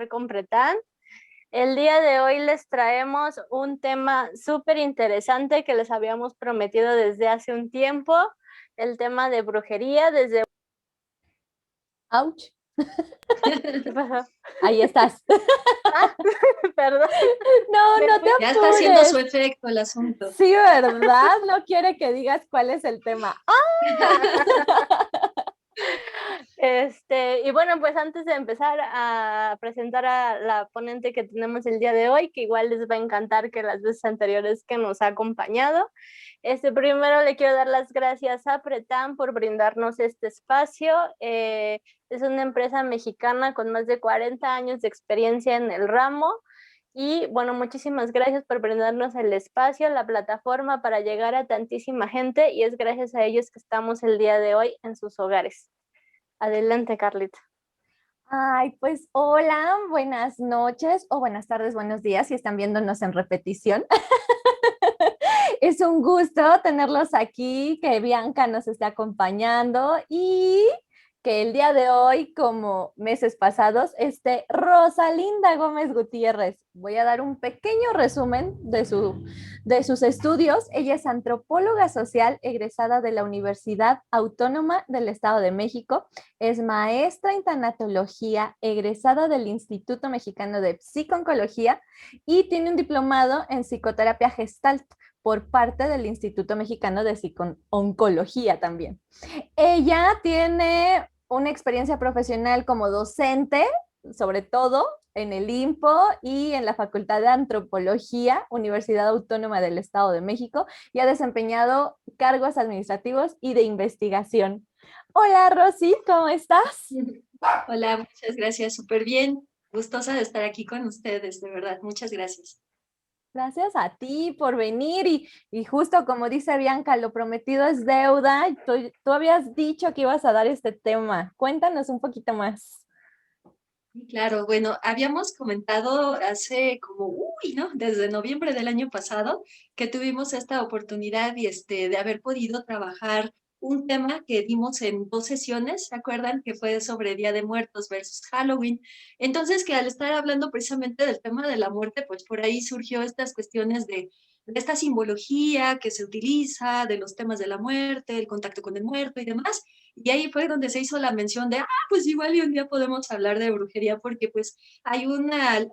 con Pretán. El día de hoy les traemos un tema súper interesante que les habíamos prometido desde hace un tiempo, el tema de brujería desde... ¡Auch! ¿Qué pasó? Ahí estás. Ah, perdón. No, no te Ya está haciendo su apures. efecto el asunto. Sí, ¿verdad? No quiere que digas cuál es el tema. Y bueno, pues antes de empezar a presentar a la ponente que tenemos el día de hoy, que igual les va a encantar que las veces anteriores que nos ha acompañado, primero le quiero dar las gracias a Pretán por brindarnos este espacio. Es una empresa mexicana con más de 40 años de experiencia en el ramo. Y bueno, muchísimas gracias por brindarnos el espacio, la plataforma para llegar a tantísima gente, y es gracias a ellos que estamos el día de hoy en sus hogares. Adelante, Carlita. Ay, pues hola, buenas noches o buenas tardes, buenos días si están viéndonos en repetición. Es un gusto tenerlos aquí, que Bianca nos esté acompañando y que el día de hoy, como meses pasados, esté Rosalinda Gómez Gutiérrez. Voy a dar un pequeño resumen de sus estudios. Ella es antropóloga social egresada de la Universidad Autónoma del Estado de México. Es maestra en tanatología egresada del Instituto Mexicano de Psico-Oncología y tiene un diplomado en psicoterapia gestalt por parte del Instituto Mexicano de Psico-Oncología también. Ella tiene una experiencia profesional como docente, sobre todo en el IMPO y en la Facultad de Antropología, Universidad Autónoma del Estado de México, y ha desempeñado cargos administrativos y de investigación. Hola, Rosy, ¿cómo estás? Hola, muchas gracias, súper bien. Gustosa de estar aquí con ustedes, de verdad, muchas gracias. Gracias a ti por venir y justo como dice Bianca, lo prometido es deuda. Tú habías dicho que ibas a dar este tema. Cuéntanos un poquito más. Y claro, bueno, habíamos comentado hace como, ¿no? Desde noviembre del año pasado que tuvimos esta oportunidad y de haber podido trabajar un tema que dimos en 2 sesiones, ¿se acuerdan? Que fue sobre Día de Muertos versus Halloween. Entonces, que al estar hablando precisamente del tema de la muerte, pues por ahí surgió estas cuestiones de esta simbología que se utiliza, de los temas de la muerte, el contacto con el muerto y demás. Y ahí fue donde se hizo la mención de, pues igual y un día podemos hablar de brujería porque pues hay una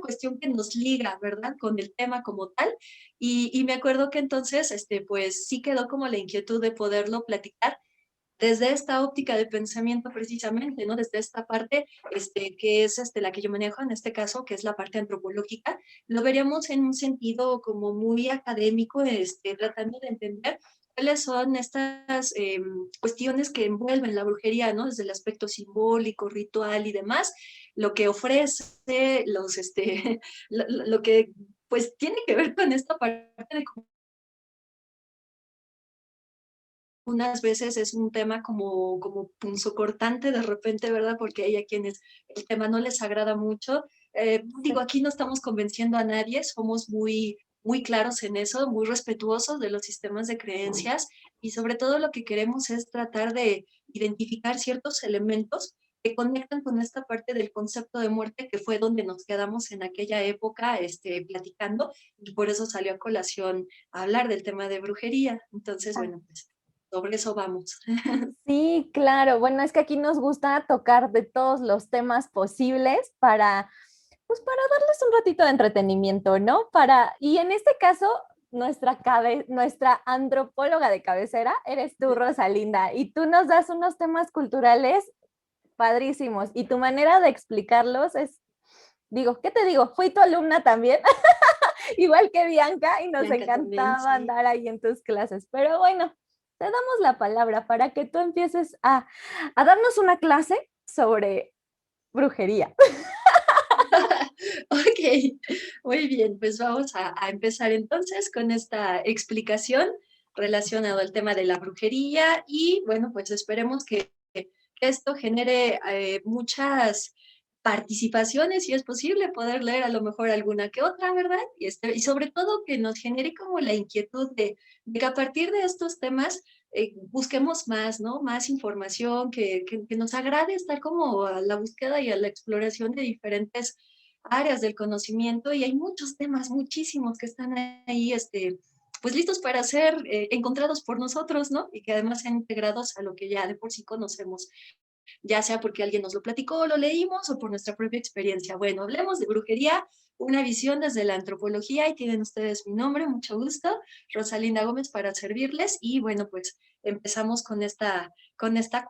cuestión que nos liga, ¿verdad? Con el tema como tal. Y me acuerdo que entonces, pues sí quedó como la inquietud de poderlo platicar desde esta óptica de pensamiento precisamente, ¿no? Desde esta parte, que es la que yo manejo en este caso, que es la parte antropológica, lo veríamos en un sentido como muy académico, tratando de entender cuáles son estas cuestiones que envuelven la brujería, ¿no? Desde el aspecto simbólico, ritual y demás, lo que ofrece, lo que pues tiene que ver con esta parte de unas veces es un tema como punzocortante de repente, ¿verdad? Porque hay a quienes el tema no les agrada mucho. Digo, aquí no estamos convenciendo a nadie, somos muy, muy claros en eso, muy respetuosos de los sistemas de creencias y sobre todo lo que queremos es tratar de identificar ciertos elementos que conectan con esta parte del concepto de muerte que fue donde nos quedamos en aquella época platicando y por eso salió a colación a hablar del tema de brujería. Entonces, bueno, pues sobre eso vamos. Sí, claro. Bueno, es que aquí nos gusta tocar de todos los temas posibles pues para darles un ratito de entretenimiento, ¿no? Y en este caso, nuestra antropóloga de cabecera eres tú, Rosalinda, y tú nos das unos temas culturales padrísimos y tu manera de explicarlos digo, ¿qué te digo? Fui tu alumna también, igual que Bianca, y nos Bianca también, encantaba sí. andar ahí en tus clases, pero bueno, te damos la palabra para que tú empieces a darnos una clase sobre brujería. Ok, muy bien, pues vamos a empezar entonces con esta explicación relacionada al tema de la brujería y bueno, pues esperemos que esto genere muchas participaciones, si es posible, poder leer a lo mejor alguna que otra, ¿verdad? Y sobre todo que nos genere como la inquietud de que a partir de estos temas busquemos más, ¿no? Más información, que nos agrade estar como a la búsqueda y a la exploración de diferentes áreas del conocimiento y hay muchos temas, muchísimos que están ahí, pues listos para ser encontrados por nosotros, ¿no? Y que además sean integrados a lo que ya de por sí conocemos, ya sea porque alguien nos lo platicó, lo leímos o por nuestra propia experiencia. Bueno, hablemos de brujería, una visión desde la antropología y tienen ustedes mi nombre, mucho gusto, Rosalinda Gómez para servirles y bueno, pues empezamos con esta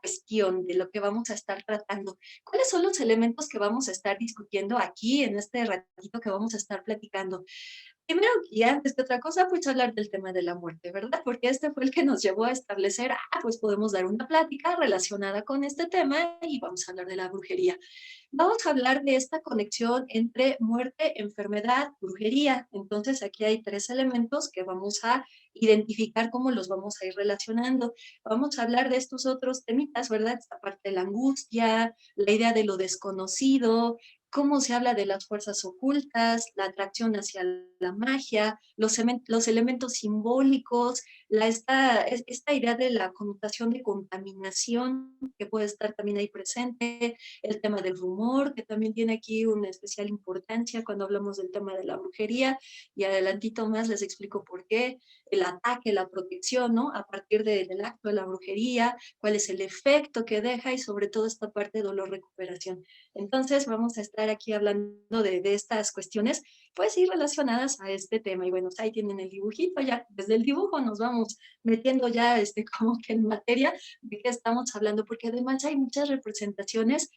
cuestión de lo que vamos a estar tratando. ¿Cuáles son los elementos que vamos a estar discutiendo aquí en este ratito que vamos a estar platicando? Primero, y antes que otra cosa, pues hablar del tema de la muerte, ¿verdad? Porque este fue el que nos llevó a establecer, pues podemos dar una plática relacionada con este tema y vamos a hablar de la brujería. Vamos a hablar de esta conexión entre muerte, enfermedad, brujería. Entonces, aquí hay tres elementos que vamos a identificar cómo los vamos a ir relacionando. Vamos a hablar de estos otros temitas, ¿verdad? Esta parte de la angustia, la idea de lo desconocido, cómo se habla de las fuerzas ocultas, la atracción hacia la magia, los elementos simbólicos, esta idea de la connotación de contaminación que puede estar también ahí presente, el tema del rumor, que también tiene aquí una especial importancia cuando hablamos del tema de la brujería, y adelantito más les explico por qué, el ataque, la protección, ¿no? A partir del acto de la brujería, cuál es el efecto que deja y sobre todo esta parte de dolor-recuperación. Entonces vamos a estar aquí hablando de estas cuestiones, pues sí, relacionadas a este tema. Y bueno, ahí tienen el dibujito, ya desde el dibujo nos vamos metiendo ya como que en materia de qué estamos hablando, porque además hay muchas representaciones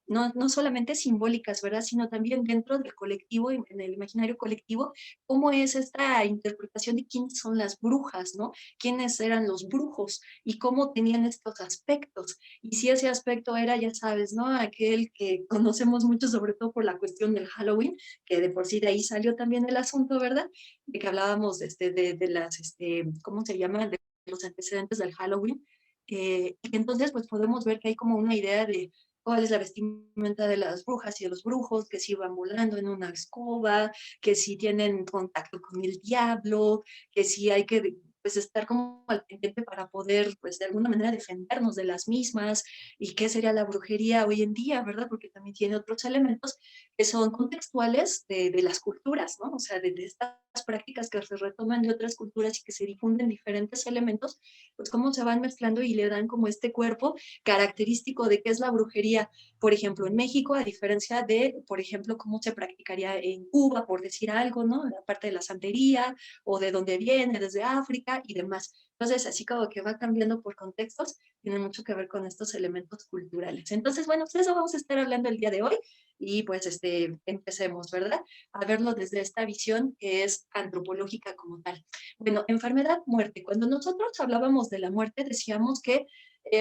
no solamente simbólicas, ¿verdad? Sino también dentro del colectivo, en el imaginario colectivo, cómo es esta interpretación de quiénes son las brujas, ¿no? Quiénes eran los brujos y cómo tenían estos aspectos. Y si ese aspecto era, ya sabes, ¿no? Aquel que conocemos mucho, sobre todo por la cuestión del Halloween, que de por sí de ahí salió también el asunto, ¿verdad? De que hablábamos de las, ¿cómo se llama? De los antecedentes del Halloween. Y entonces, pues podemos ver que hay como una idea de cuál es la vestimenta de las brujas y de los brujos, que si van volando en una escoba, que si tienen contacto con el diablo, que si hay que pues estar como al pendiente para poder pues de alguna manera defendernos de las mismas y qué sería la brujería hoy en día, ¿verdad? Porque también tiene otros elementos que son contextuales de las culturas, ¿no? O sea, de estas prácticas que se retoman de otras culturas y que se difunden diferentes elementos, pues cómo se van mezclando y le dan como este cuerpo característico de qué es la brujería, por ejemplo, en México, a diferencia de, por ejemplo, cómo se practicaría en Cuba, por decir algo, ¿no? La parte de la santería o de dónde viene, desde África y demás. Entonces, así como que va cambiando por contextos, tiene mucho que ver con estos elementos culturales. Entonces, bueno, pues eso vamos a estar hablando el día de hoy y pues empecemos, ¿verdad? A verlo desde esta visión que es antropológica como tal. Bueno, enfermedad, muerte. Cuando nosotros hablábamos de la muerte, decíamos que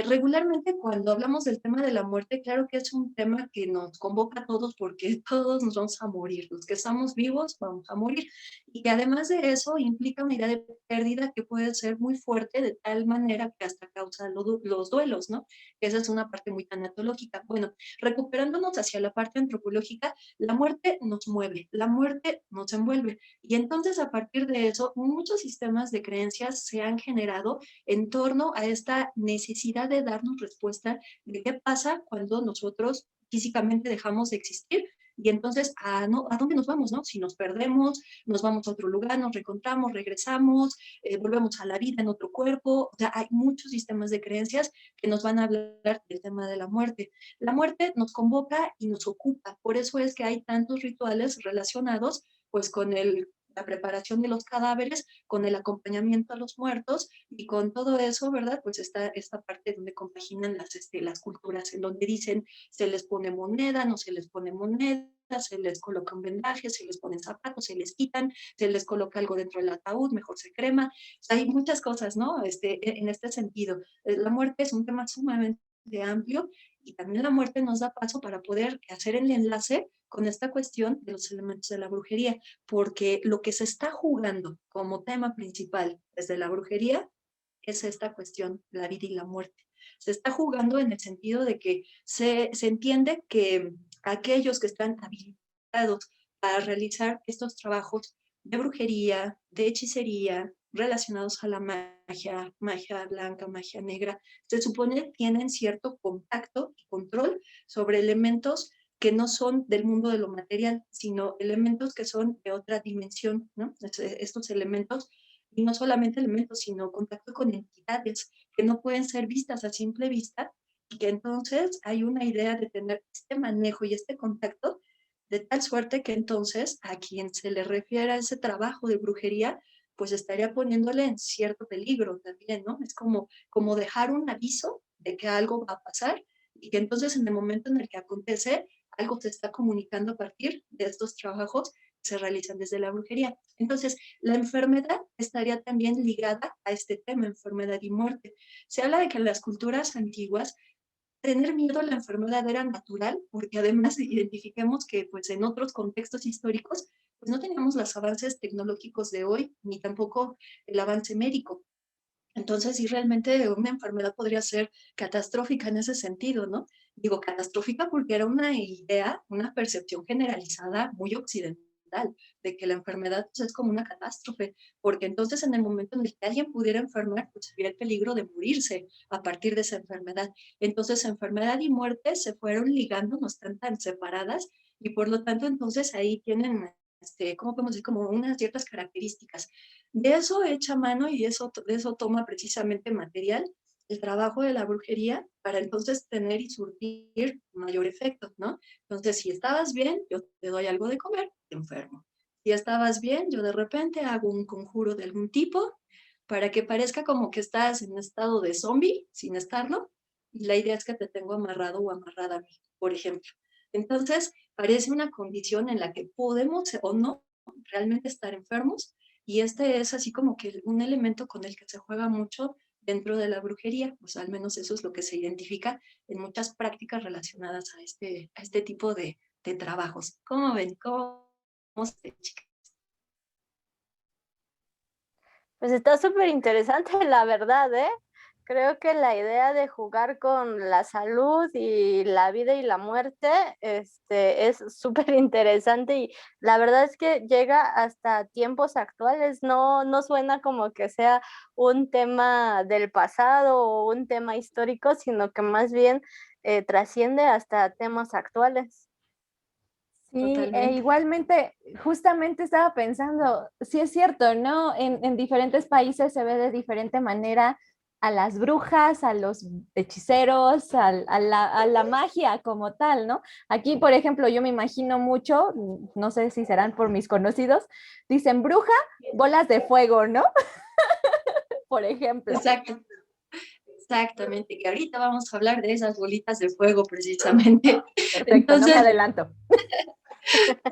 regularmente cuando hablamos del tema de la muerte, claro que es un tema que nos convoca a todos porque todos nos vamos a morir, los que estamos vivos vamos a morir y que además de eso implica una idea de pérdida que puede ser muy fuerte de tal manera que hasta causa los duelos, ¿no? Esa es una parte muy tanatológica. Bueno, recuperándonos hacia la parte antropológica, la muerte nos mueve, la muerte nos envuelve y entonces a partir de eso muchos sistemas de creencias se han generado en torno a esta necesidad de darnos respuesta de qué pasa cuando nosotros físicamente dejamos de existir y entonces, no, ¿a dónde nos vamos? No? Si nos perdemos, nos vamos a otro lugar, nos reencontramos, regresamos, volvemos a la vida en otro cuerpo. O sea, hay muchos sistemas de creencias que nos van a hablar del tema de la muerte. La muerte nos convoca y nos ocupa. Por eso es que hay tantos rituales relacionados pues con la preparación de los cadáveres, con el acompañamiento a los muertos y con todo eso, ¿verdad? Pues está esta parte donde compaginan las culturas, en donde dicen se les pone moneda, no se les pone moneda, se les coloca un vendaje, se les ponen zapatos, se les quitan, se les coloca algo dentro del ataúd, mejor se crema. O sea, hay muchas cosas, ¿no? En este sentido. La muerte es un tema sumamente amplio y también la muerte nos da paso para poder hacer el enlace con esta cuestión de los elementos de la brujería, porque lo que se está jugando como tema principal desde la brujería es esta cuestión, la vida y la muerte. Se está jugando en el sentido de que se entiende que aquellos que están habilitados para realizar estos trabajos de brujería, de hechicería, relacionados a la magia, magia blanca, magia negra, se supone tienen cierto contacto y control sobre elementos que no son del mundo de lo material, sino elementos que son de otra dimensión, ¿no? Estos elementos, y no solamente elementos, sino contacto con entidades que no pueden ser vistas a simple vista, y que entonces hay una idea de tener este manejo y este contacto, de tal suerte que entonces a quien se le refiere a ese trabajo de brujería, pues estaría poniéndole en cierto peligro también, ¿no? Es como dejar un aviso de que algo va a pasar y que entonces en el momento en el que acontece, algo se está comunicando a partir de estos trabajos que se realizan desde la brujería. Entonces, la enfermedad estaría también ligada a este tema, enfermedad y muerte. Se habla de que en las culturas antiguas tener miedo a la enfermedad era natural, porque además identifiquemos que pues, en otros contextos históricos pues, no teníamos los avances tecnológicos de hoy, ni tampoco el avance médico. Entonces, sí, realmente una enfermedad podría ser catastrófica en ese sentido, ¿no? Digo catastrófica porque era una idea, una percepción generalizada muy occidental de que la enfermedad pues, es como una catástrofe, porque entonces en el momento en el que alguien pudiera enfermar, pues había el peligro de morirse a partir de esa enfermedad. Entonces, enfermedad y muerte se fueron ligando, no están tan separadas, y por lo tanto, entonces ahí tienen, ¿cómo podemos decir? Como unas ciertas características. De eso echa mano y de eso toma precisamente material el trabajo de la brujería para entonces tener y surtir mayor efecto, ¿no? Entonces, si estabas bien, yo te doy algo de comer, te enfermo. Si estabas bien, yo de repente hago un conjuro de algún tipo para que parezca como que estás en un estado de zombie, sin estarlo, y la idea es que te tengo amarrado o amarrada a mí, por ejemplo. Entonces, parece una condición en la que podemos o no realmente estar enfermos, y este es así como que un elemento con el que se juega mucho dentro de la brujería, pues al menos eso es lo que se identifica en muchas prácticas relacionadas a este tipo de trabajos. ¿Cómo ven? ¿Cómo se, chicas? Pues está súper interesante, la verdad, ¿eh? Creo que la idea de jugar con la salud y la vida y la muerte, es súper interesante y la verdad es que llega hasta tiempos actuales, no suena como que sea un tema del pasado o un tema histórico, sino que más bien trasciende hasta temas actuales. Sí, e Totalmente. igualmente, justamente estaba pensando, sí es cierto, ¿no? En diferentes países se ve de diferente manera a las brujas, a los hechiceros, a la magia como tal, ¿no? Aquí, por ejemplo, yo me imagino mucho, no sé si serán por mis conocidos, dicen bruja, bolas de fuego, ¿no? Por ejemplo. Exacto. Exactamente, que ahorita vamos a hablar de esas bolitas de fuego precisamente. Perfecto, no me Entonces, adelanto.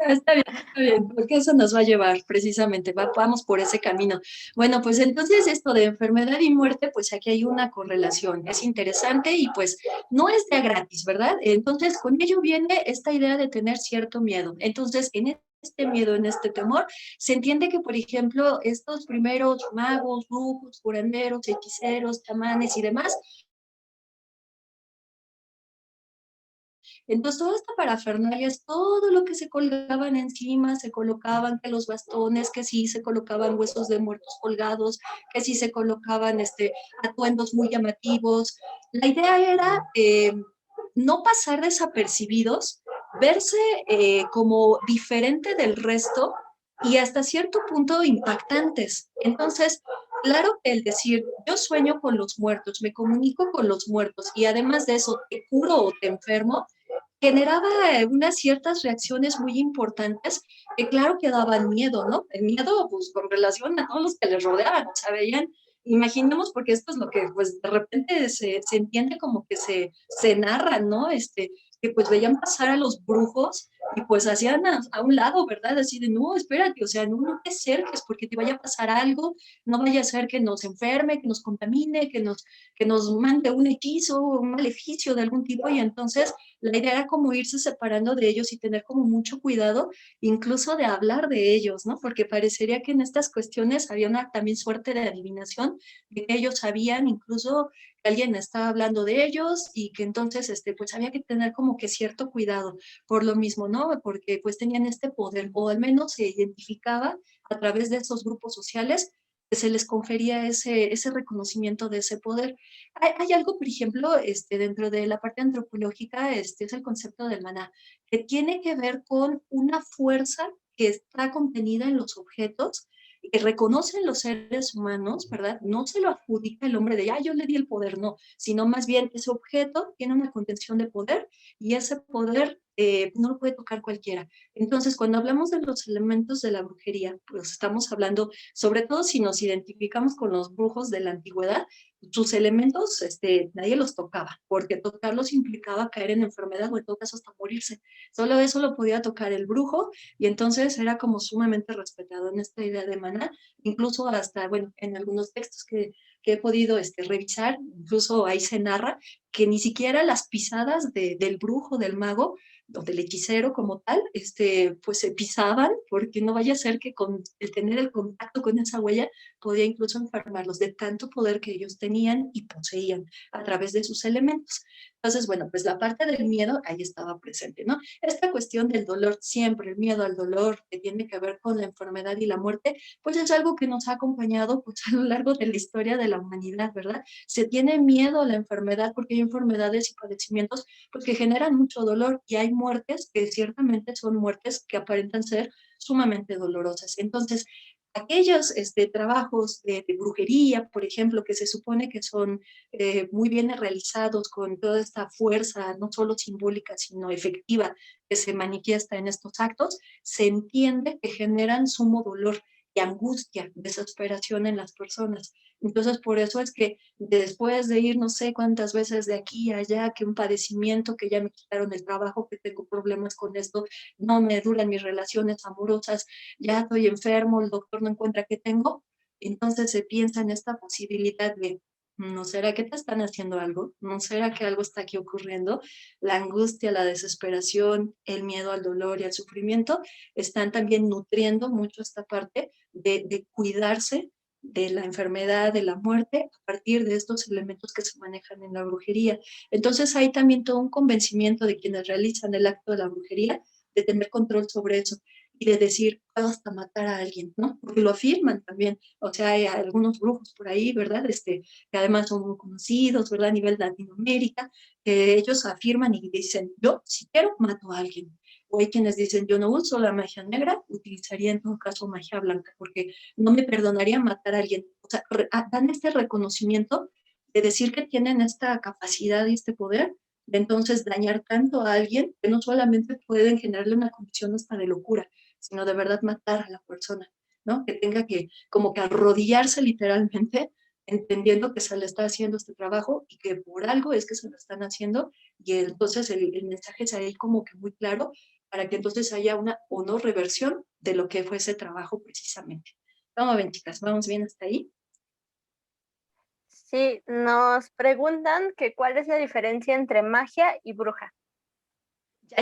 está bien, porque eso nos va a llevar precisamente, vamos por ese camino. Bueno, pues entonces esto de enfermedad y muerte, pues aquí hay una correlación, es interesante y pues no es de a gratis, ¿verdad? Entonces con ello viene esta idea de tener cierto miedo. Entonces, en este miedo, en este temor, se entiende que, por ejemplo, estos primeros magos, brujos, curanderos, hechiceros, chamanes y demás, entonces, toda esta parafernalia es todo lo que se colgaban encima, se colocaban que los bastones, que sí se colocaban huesos de muertos colgados, que sí se colocaban atuendos muy llamativos. La idea era no pasar desapercibidos, verse como diferente del resto y hasta cierto punto impactantes. Entonces, claro que el decir, yo sueño con los muertos, me comunico con los muertos y además de eso te curo o te enfermo, generaba unas ciertas reacciones muy importantes que claro que daban miedo, ¿no? El miedo, pues, con relación a todos los que les rodeaban, o sea, veían, imaginemos, porque esto es lo que, pues, de repente se entiende como que se narra, ¿no? Que pues veían pasar a los brujos y pues hacían a un lado, ¿verdad? Así de, no, espérate, o sea, no te acerques porque te vaya a pasar algo, no vaya a ser que nos enferme, que nos contamine, que nos mande un hechizo, un maleficio de algún tipo y entonces la idea era como irse separando de ellos y tener como mucho cuidado, incluso de hablar de ellos, ¿no? Porque parecería que en estas cuestiones había una también suerte de adivinación, de que ellos sabían incluso que alguien estaba hablando de ellos y que entonces, pues había que tener como que cierto cuidado por lo mismo, ¿no? Porque pues tenían este poder, o al menos se identificaba a través de esos grupos sociales que se les confería ese reconocimiento de ese poder. Hay algo, por ejemplo, dentro de la parte antropológica, es el concepto del maná, que tiene que ver con una fuerza que está contenida en los objetos, que reconocen los seres humanos, ¿verdad? No se lo adjudica el hombre de, yo le di el poder, no, sino más bien ese objeto tiene una contención de poder y ese poder no lo puede tocar cualquiera. Entonces, cuando hablamos de los elementos de la brujería, pues estamos hablando, sobre todo si nos identificamos con los brujos de la antigüedad, sus elementos, nadie los tocaba, porque tocarlos implicaba caer en enfermedad o en todo caso hasta morirse. Solo eso lo podía tocar el brujo y entonces era como sumamente respetado en esta idea de maná, incluso hasta, bueno, en algunos textos que he podido revisar, incluso ahí se narra que ni siquiera las pisadas del brujo, del mago, o del hechicero como tal, pues se pisaban, porque no vaya a ser que con el tener el contacto con esa huella podía incluso enfermarlos de tanto poder que ellos tenían y poseían a través de sus elementos. Entonces, bueno, pues la parte del miedo ahí estaba presente, ¿no? Esta cuestión del dolor, siempre el miedo al dolor que tiene que ver con la enfermedad y la muerte, pues es algo que nos ha acompañado pues a lo largo de la historia de la humanidad, ¿verdad? Se tiene miedo a la enfermedad porque hay enfermedades y padecimientos pues, que generan mucho dolor y hay muertes que ciertamente son muertes que aparentan ser sumamente dolorosas. Entonces, aquellos trabajos de brujería, por ejemplo, que se supone que son muy bien realizados con toda esta fuerza, no solo simbólica, sino efectiva, que se manifiesta en estos actos, se entiende que generan sumo dolor y angustia, desesperación en las personas. Entonces, por eso es que después de ir no sé cuántas veces de aquí a allá, que un padecimiento, que ya me quitaron el trabajo, que tengo problemas con esto, no me duran mis relaciones amorosas, ya estoy enfermo, el doctor no encuentra qué tengo, entonces se piensa en esta posibilidad de, ¿no será que te están haciendo algo? ¿No será que algo está aquí ocurriendo? La angustia, la desesperación, el miedo al dolor y al sufrimiento están también nutriendo mucho esta parte de cuidarse de la enfermedad, de la muerte, a partir de estos elementos que se manejan en la brujería. Entonces hay también todo un convencimiento de quienes realizan el acto de la brujería de tener control sobre eso y de decir, puedo hasta matar a alguien, ¿no? Porque lo afirman también. O sea, hay algunos brujos por ahí, ¿verdad? Que además son muy conocidos, ¿verdad? A nivel de Latinoamérica, que ellos afirman y dicen, yo si quiero mato a alguien. O hay quienes dicen, yo no uso la magia negra, utilizaría en todo caso magia blanca, porque no me perdonaría matar a alguien. O sea, dan este reconocimiento de decir que tienen esta capacidad y este poder de entonces dañar tanto a alguien que no solamente pueden generarle una condición hasta de locura, sino de verdad matar a la persona, ¿no? Que tenga que como que arrodillarse literalmente, entendiendo que se le está haciendo este trabajo y que por algo es que se lo están haciendo, y entonces el mensaje es ahí como que muy claro para que entonces haya una o no reversión de lo que fue ese trabajo precisamente. Vamos bien, chicas, vamos bien hasta ahí. Sí, nos preguntan que cuál es la diferencia entre magia y bruja.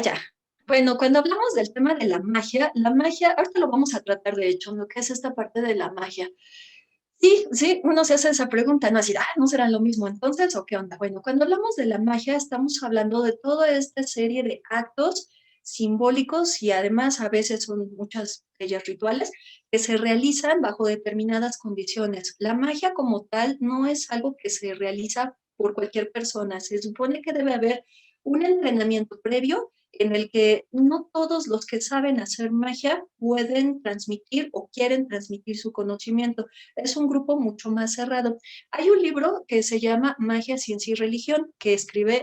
Ya. Bueno, cuando hablamos del tema de la magia, ahorita lo vamos a tratar de hecho, lo que es esta parte de la magia. Sí, uno se hace esa pregunta, no decir, ¿no serán lo mismo entonces o qué onda? Bueno, cuando hablamos de la magia, estamos hablando de toda esta serie de actos simbólicos y además a veces son muchas de ellas rituales que se realizan bajo determinadas condiciones. La magia como tal no es algo que se realiza por cualquier persona, se supone que debe haber un entrenamiento previo en el que no todos los que saben hacer magia pueden transmitir o quieren transmitir su conocimiento. Es un grupo mucho más cerrado. Hay un libro que se llama Magia, Ciencia y Religión, que escribió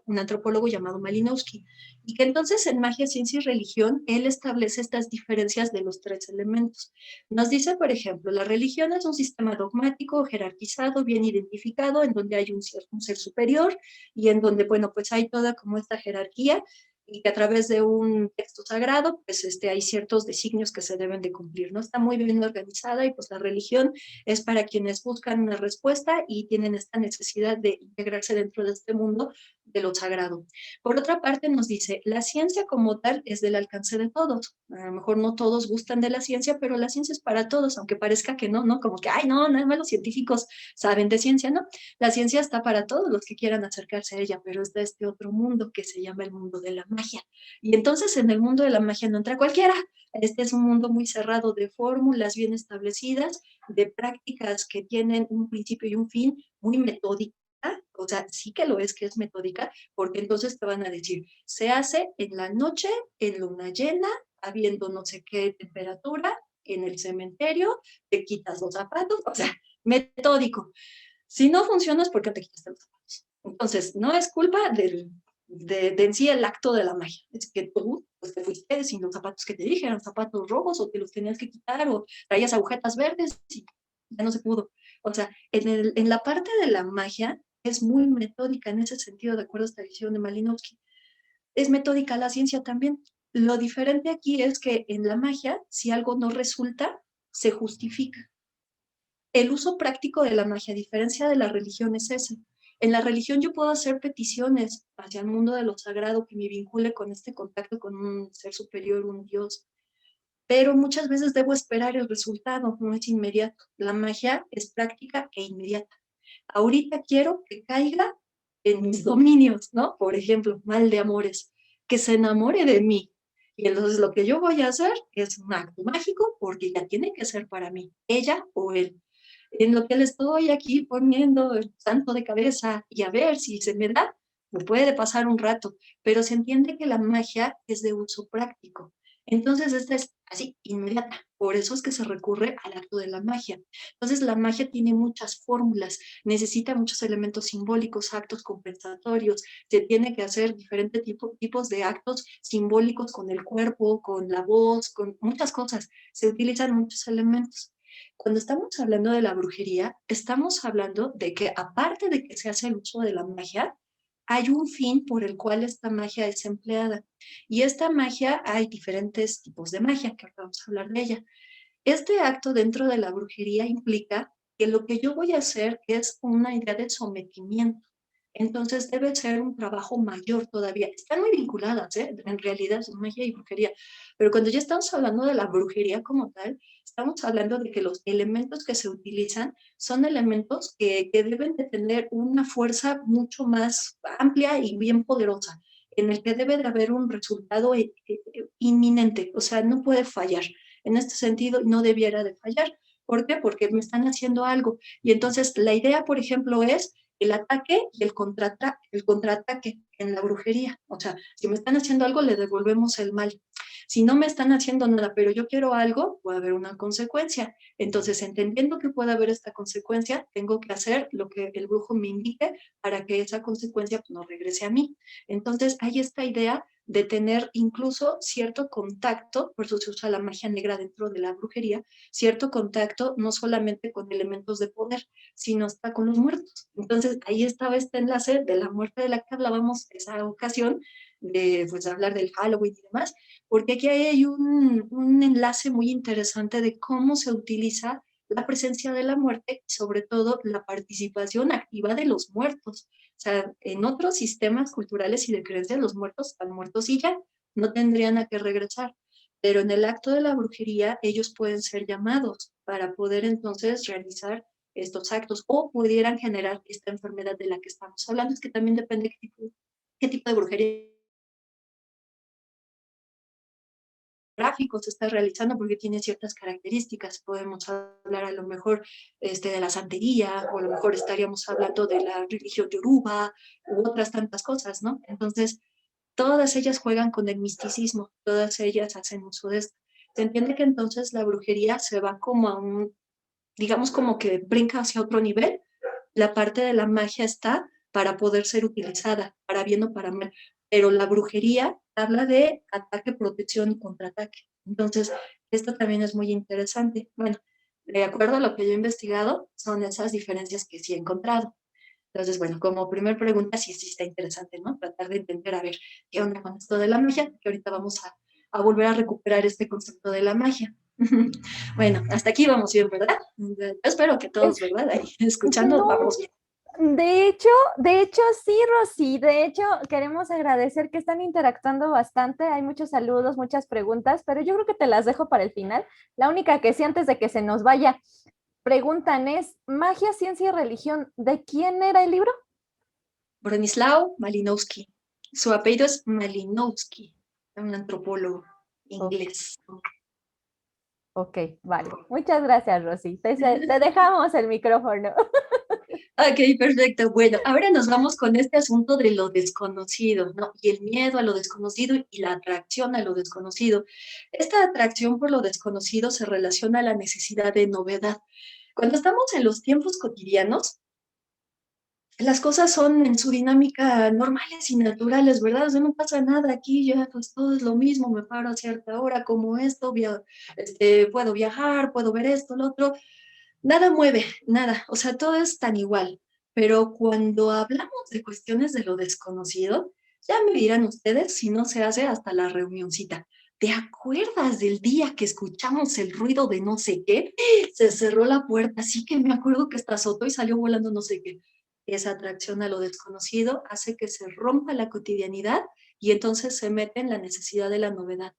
un antropólogo llamado Malinowski, y que entonces en Magia, Ciencia y Religión él establece estas diferencias de los tres elementos. Nos dice, por ejemplo, la religión es un sistema dogmático, jerarquizado, bien identificado, en donde hay un ser superior y en donde, bueno, pues hay toda como esta jerarquía y que a través de un texto sagrado, pues hay ciertos designios que se deben de cumplir, ¿no? Está muy bien organizada y pues la religión es para quienes buscan una respuesta y tienen esta necesidad de integrarse dentro de este mundo de lo sagrado. Por otra parte, nos dice, la ciencia como tal es del alcance de todos. A lo mejor no todos gustan de la ciencia, pero la ciencia es para todos, aunque parezca que no, ¿no? Como que, ay, no, nada más los científicos saben de ciencia, ¿no? La ciencia está para todos los que quieran acercarse a ella, pero está este otro mundo que se llama el mundo de la magia. Y entonces en el mundo de la magia no entra cualquiera. Este es un mundo muy cerrado de fórmulas bien establecidas, de prácticas que tienen un principio y un fin, muy metódica, o sea, sí que lo es que es metódica, porque entonces te van a decir, se hace en la noche, en luna llena, habiendo no sé qué temperatura, en el cementerio, te quitas los zapatos, o sea, metódico. Si no funciona es porque te quitaste los zapatos. Entonces, no es culpa de en sí el acto de la magia. Es que tú pues, te fuiste sin los zapatos que te dije, eran zapatos rojos o te los tenías que quitar o traías agujetas verdes y ya no se pudo. O sea, en la parte de la magia es muy metódica en ese sentido, de acuerdo a esta visión de Malinowski. Es metódica la ciencia también. Lo diferente aquí es que en la magia, si algo no resulta, se justifica. El uso práctico de la magia, a diferencia de la religión, es ese. En la religión yo puedo hacer peticiones hacia el mundo de lo sagrado que me vincule con este contacto con un ser superior, un Dios, pero muchas veces debo esperar el resultado, no es inmediato. La magia es práctica e inmediata. Ahorita quiero que caiga en mis dominios, ¿no? Por ejemplo, mal de amores, que se enamore de mí. Y entonces lo que yo voy a hacer es un acto mágico porque ya tiene que ser para mí, ella o él. En lo que le estoy aquí poniendo el santo de cabeza y a ver si se me da, me puede pasar un rato, pero se entiende que la magia es de uso práctico. Entonces, esta es así, inmediata. Por eso es que se recurre al acto de la magia. Entonces, la magia tiene muchas fórmulas, necesita muchos elementos simbólicos, actos compensatorios, se tiene que hacer diferentes tipos de actos simbólicos con el cuerpo, con la voz, con muchas cosas. Se utilizan muchos elementos. Cuando estamos hablando de la brujería, estamos hablando de que aparte de que se hace el uso de la magia, hay un fin por el cual esta magia es empleada. Y esta magia, hay diferentes tipos de magia, que ahora vamos a hablar de ella. Este acto dentro de la brujería implica que lo que yo voy a hacer es una idea de sometimiento. Entonces debe ser un trabajo mayor todavía. Están muy vinculadas, ¿eh? En realidad, son magia y brujería. Pero cuando ya estamos hablando de la brujería como tal, estamos hablando de que los elementos que se utilizan son elementos que deben de tener una fuerza mucho más amplia y bien poderosa, en el que debe de haber un resultado inminente, o sea, no puede fallar. En este sentido, no debiera de fallar. ¿Por qué? Porque me están haciendo algo. Y entonces la idea, por ejemplo, es el ataque y el contraataque en la brujería. O sea, si me están haciendo algo, le devolvemos el mal. Si no me están haciendo nada, pero yo quiero algo, puede haber una consecuencia. Entonces, entendiendo que puede haber esta consecuencia, tengo que hacer lo que el brujo me indique para que esa consecuencia pues, no regrese a mí. Entonces, hay esta idea de tener incluso cierto contacto, por eso se usa la magia negra dentro de la brujería, cierto contacto no solamente con elementos de poder, sino hasta con los muertos. Entonces, ahí estaba este enlace de la muerte de la que hablábamos esa ocasión, de pues, hablar del Halloween y demás, porque aquí hay un enlace muy interesante de cómo se utiliza la presencia de la muerte y sobre todo la participación activa de los muertos. O sea, en otros sistemas culturales y de creencias, los muertos están muertos y ya, no tendrían a qué regresar. Pero en el acto de la brujería, ellos pueden ser llamados para poder entonces realizar estos actos o pudieran generar esta enfermedad de la que estamos hablando. Es que también depende qué tipo de brujería gráfico se está realizando porque tiene ciertas características. Podemos hablar a lo mejor de la santería o a lo mejor estaríamos hablando de la religión yoruba u otras tantas cosas, ¿no? Entonces, todas ellas juegan con el misticismo, todas ellas hacen uso de esto. Se entiende que entonces la brujería se va como a un, digamos como que brinca hacia otro nivel. La parte de la magia está para poder ser utilizada, para bien o para mal. Pero la brujería habla de ataque, protección y contraataque. Entonces, esto también es muy interesante. Bueno, de acuerdo a lo que yo he investigado, son esas diferencias que sí he encontrado. Entonces, bueno, como primer pregunta, sí está interesante, ¿no? Tratar de entender, a ver, qué onda con esto de la magia, que ahorita vamos a volver a recuperar este concepto de la magia. Bueno, hasta aquí vamos bien, ¿verdad? Yo espero que todos, Es, ¿verdad? Ahí, es que escuchando, no, vamos bien. De hecho, sí, Rosy. De hecho, queremos agradecer que están interactuando bastante. Hay muchos saludos, muchas preguntas, pero yo creo que te las dejo para el final. La única que sí, antes de que se nos vaya, preguntan es, Magia, Ciencia y Religión, ¿de quién era el libro? Bronislaw Malinowski. Su apellido es Malinowski, un antropólogo Oh, inglés. ok, vale. Muchas gracias, Rosy. Te dejamos el micrófono. Ok, perfecto. Bueno, ahora nos vamos con este asunto de lo desconocido, ¿no? Y el miedo a lo desconocido y la atracción a lo desconocido. Esta atracción por lo desconocido se relaciona a la necesidad de novedad. Cuando estamos en los tiempos cotidianos, las cosas son en su dinámica normales y naturales, ¿verdad? O sea, no pasa nada aquí, ya pues todo es lo mismo, me paro a cierta hora, como esto, puedo viajar, puedo ver esto, lo otro. Nada mueve, nada, o sea, todo es tan igual. Pero cuando hablamos de cuestiones de lo desconocido, ya me dirán ustedes si no se hace hasta la reunioncita. ¿Te acuerdas del día que escuchamos el ruido de no sé qué? Se cerró la puerta, así que me acuerdo que hasta azotó y salió volando no sé qué. Esa atracción a lo desconocido hace que se rompa la cotidianidad y entonces se mete en la necesidad de la novedad.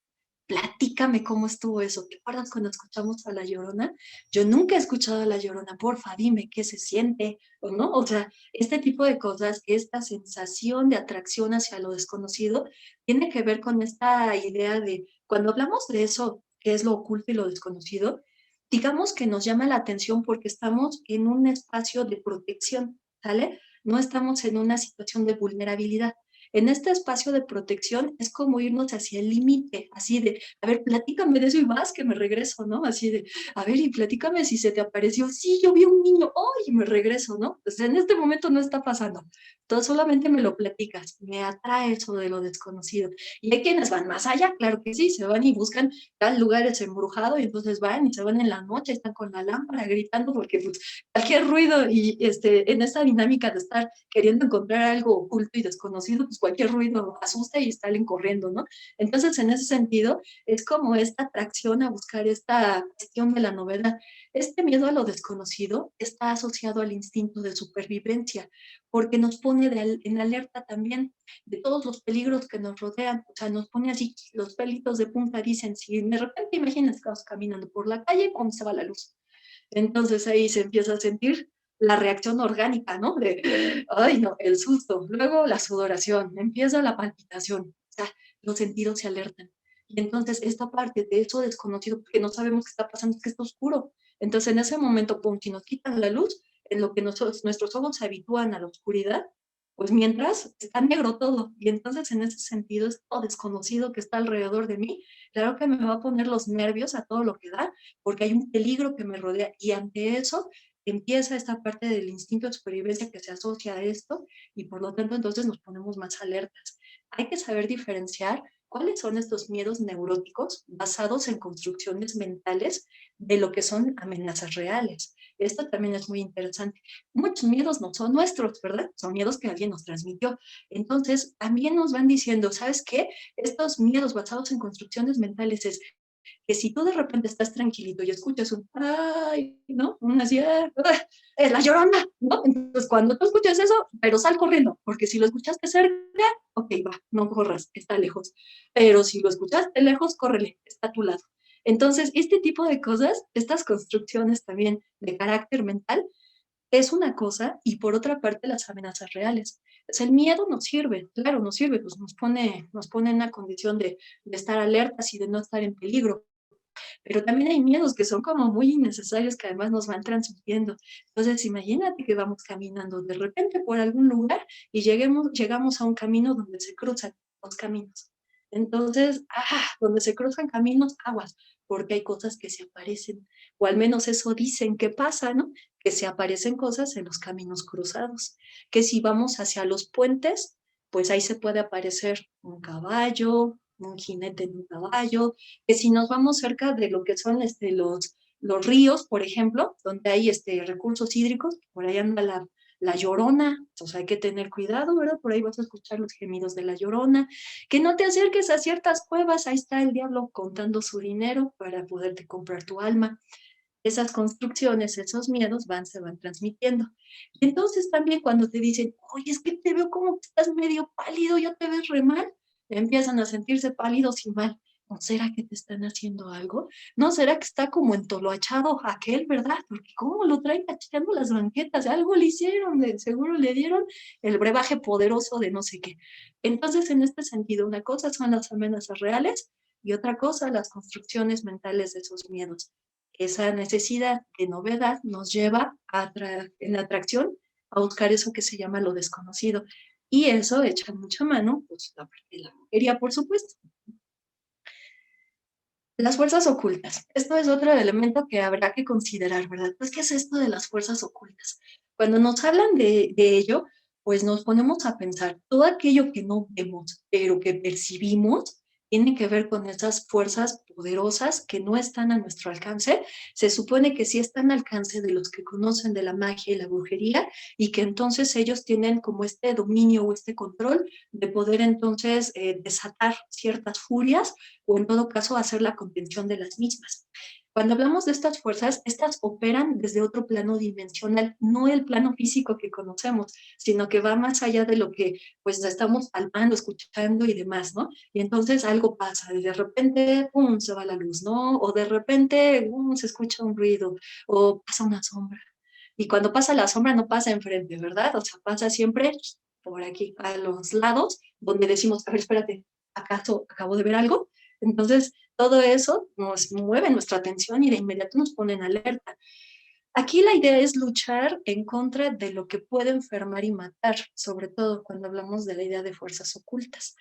Platícame cómo estuvo eso. ¿Te acuerdas cuando escuchamos a La Llorona? Yo nunca he escuchado a La Llorona. Porfa, dime qué se siente o no. O sea, este tipo de cosas, esta sensación de atracción hacia lo desconocido, tiene que ver con esta idea de cuando hablamos de eso, que es lo oculto y lo desconocido, digamos que nos llama la atención porque estamos en un espacio de protección, ¿sale? No estamos en una situación de vulnerabilidad. En este espacio de protección es como irnos hacia el límite, así de, a ver, platícame de eso y vas que me regreso, ¿no? Así de, a ver, y platícame si se te apareció, sí, yo vi un niño, ¡ay! Y me regreso, ¿no? Pues en este momento no está pasando. Tú solamente me lo platicas, me atrae eso de lo desconocido. Y hay quienes van más allá, claro que sí, se van y buscan tal lugar es embrujado y entonces van y se van en la noche, están con la lámpara gritando porque pues, cualquier ruido y en esta dinámica de estar queriendo encontrar algo oculto y desconocido, pues cualquier ruido asusta y salen corriendo, ¿no? Entonces, en ese sentido, es como esta atracción a buscar esta cuestión de la novedad. Este miedo a lo desconocido está asociado al instinto de supervivencia, porque nos pone en alerta también de todos los peligros que nos rodean, o sea, nos pone así los pelitos de punta, dicen, si de repente imaginas que vas caminando por la calle, ¿cómo se va la luz? Entonces ahí se empieza a sentir la reacción orgánica, ¿no? De, ay, no, el susto, luego la sudoración, empieza la palpitación, o sea, los sentidos se alertan. Y entonces esta parte de eso desconocido, porque no sabemos qué está pasando, es que está oscuro. Entonces en ese momento, pum, si nos quitan la luz, en lo que nuestros ojos se habitúan a la oscuridad, pues mientras está negro todo. Y entonces en ese sentido, es todo desconocido que está alrededor de mí, claro que me va a poner los nervios a todo lo que da, porque hay un peligro que me rodea y ante eso empieza esta parte del instinto de supervivencia que se asocia a esto y por lo tanto entonces nos ponemos más alertas. Hay que saber diferenciar cuáles son estos miedos neuróticos basados en construcciones mentales de lo que son amenazas reales. Esto también es muy interesante. Muchos miedos no son nuestros, ¿verdad? Son miedos que alguien nos transmitió. Entonces, también nos van diciendo, ¿sabes qué? Estos miedos basados en construcciones mentales es que si tú de repente estás tranquilito y escuchas un ay, ¿no? Una así, es la llorona, ¿no? Entonces, cuando tú escuchas eso, pero sal corriendo, porque si lo escuchaste cerca, ok, va, no corras, está lejos. Pero si lo escuchaste lejos, córrele, está a tu lado. Entonces, este tipo de cosas, estas construcciones también de carácter mental, es una cosa y por otra parte las amenazas reales. Pues el miedo nos sirve, claro, nos sirve, pues nos pone en una condición de estar alertas y de no estar en peligro, pero también hay miedos que son como muy innecesarios que además nos van transmitiendo. Entonces, imagínate que vamos caminando de repente por algún lugar y llegamos a un camino donde se cruzan dos caminos. Entonces, donde se cruzan caminos, aguas, porque hay cosas que se aparecen, o al menos eso dicen que pasa, ¿no? Que se aparecen cosas en los caminos cruzados, que si vamos hacia los puentes, pues ahí se puede aparecer un caballo, un jinete en un caballo, que si nos vamos cerca de lo que son los ríos, por ejemplo, donde hay recursos hídricos, por ahí anda la llorona, entonces hay que tener cuidado, ¿verdad? Por ahí vas a escuchar los gemidos de la llorona, que no te acerques a ciertas cuevas, ahí está el diablo contando su dinero para poderte comprar tu alma. esas construcciones, esos miedos se van transmitiendo. Y entonces también cuando te dicen, oye, es que te veo como que estás medio pálido, ya te ves re mal, empiezan a sentirse pálidos y mal. ¿No será que te están haciendo algo? ¿No será que está como entoloachado aquel, verdad? Porque cómo lo traen cacheteando las banquetas, algo le hicieron, seguro le dieron el brebaje poderoso de no sé qué. Entonces, en este sentido, una cosa son las amenazas reales y otra cosa las construcciones mentales de esos miedos. Esa necesidad de novedad nos lleva en la atracción a buscar eso que se llama lo desconocido. Y eso echa mucha mano, pues la parte de la brujería, por supuesto. Las fuerzas ocultas. Esto es otro elemento que habrá que considerar, ¿verdad? Pues, ¿qué es esto de las fuerzas ocultas? Cuando nos hablan de ello, pues nos ponemos a pensar, todo aquello que no vemos, pero que percibimos, tiene que ver con esas fuerzas poderosas que no están a nuestro alcance. Se supone que sí están al alcance de los que conocen de la magia y la brujería y que entonces ellos tienen como este dominio o este control de poder entonces desatar ciertas furias o en todo caso hacer la contención de las mismas. Cuando hablamos de estas fuerzas, estas operan desde otro plano dimensional, no el plano físico que conocemos, sino que va más allá de lo que pues estamos palpando, escuchando y demás, ¿no? Y entonces algo pasa, y de repente, ¡pum!, se va la luz, ¿no? O de repente, ¡pum!, se escucha un ruido, o pasa una sombra. Y cuando pasa la sombra no pasa enfrente, ¿verdad? O sea, pasa siempre por aquí, a los lados, donde decimos, a ver, espérate, ¿acaso acabo de ver algo? Entonces, todo eso nos mueve nuestra atención y de inmediato nos pone en alerta. Aquí la idea es luchar en contra de lo que puede enfermar y matar, sobre todo cuando hablamos de la idea de fuerzas ocultas.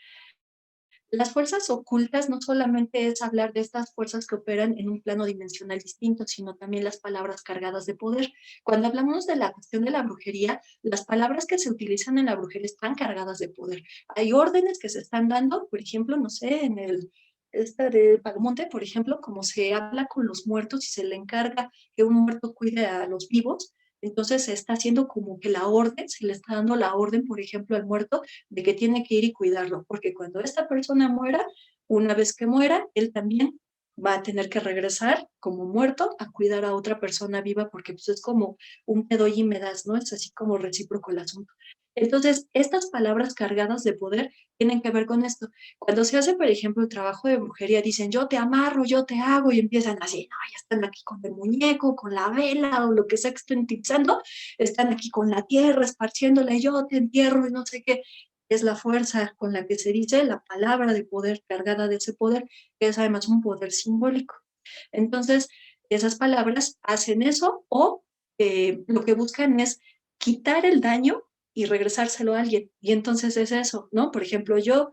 Las fuerzas ocultas no solamente es hablar de estas fuerzas que operan en un plano dimensional distinto, sino también las palabras cargadas de poder. Cuando hablamos de la cuestión de la brujería, las palabras que se utilizan en la brujería están cargadas de poder. Hay órdenes que se están dando, por ejemplo, no sé, en esta de Palomonte, por ejemplo, como se habla con los muertos y se le encarga que un muerto cuide a los vivos, entonces se está haciendo como que la orden, se le está dando la orden, por ejemplo, al muerto de que tiene que ir y cuidarlo, porque cuando esta persona muera, una vez que muera, él también va a tener que regresar como muerto a cuidar a otra persona viva, porque pues es como un te doy y me das, ¿no? Es así como recíproco el asunto. Entonces, estas palabras cargadas de poder tienen que ver con esto. Cuando se hace, por ejemplo, el trabajo de brujería, dicen, yo te amarro, yo te hago, y empiezan así, no, ya están aquí con el muñeco, con la vela, o lo que sea que estén utilizando, están aquí con la tierra, esparciéndola, y yo te entierro, y no sé qué. Es la fuerza con la que se dice la palabra de poder, cargada de ese poder, que es además un poder simbólico. Entonces, esas palabras hacen eso, o lo que buscan es quitar el daño y regresárselo a alguien. Y entonces es eso, ¿no? Por ejemplo, yo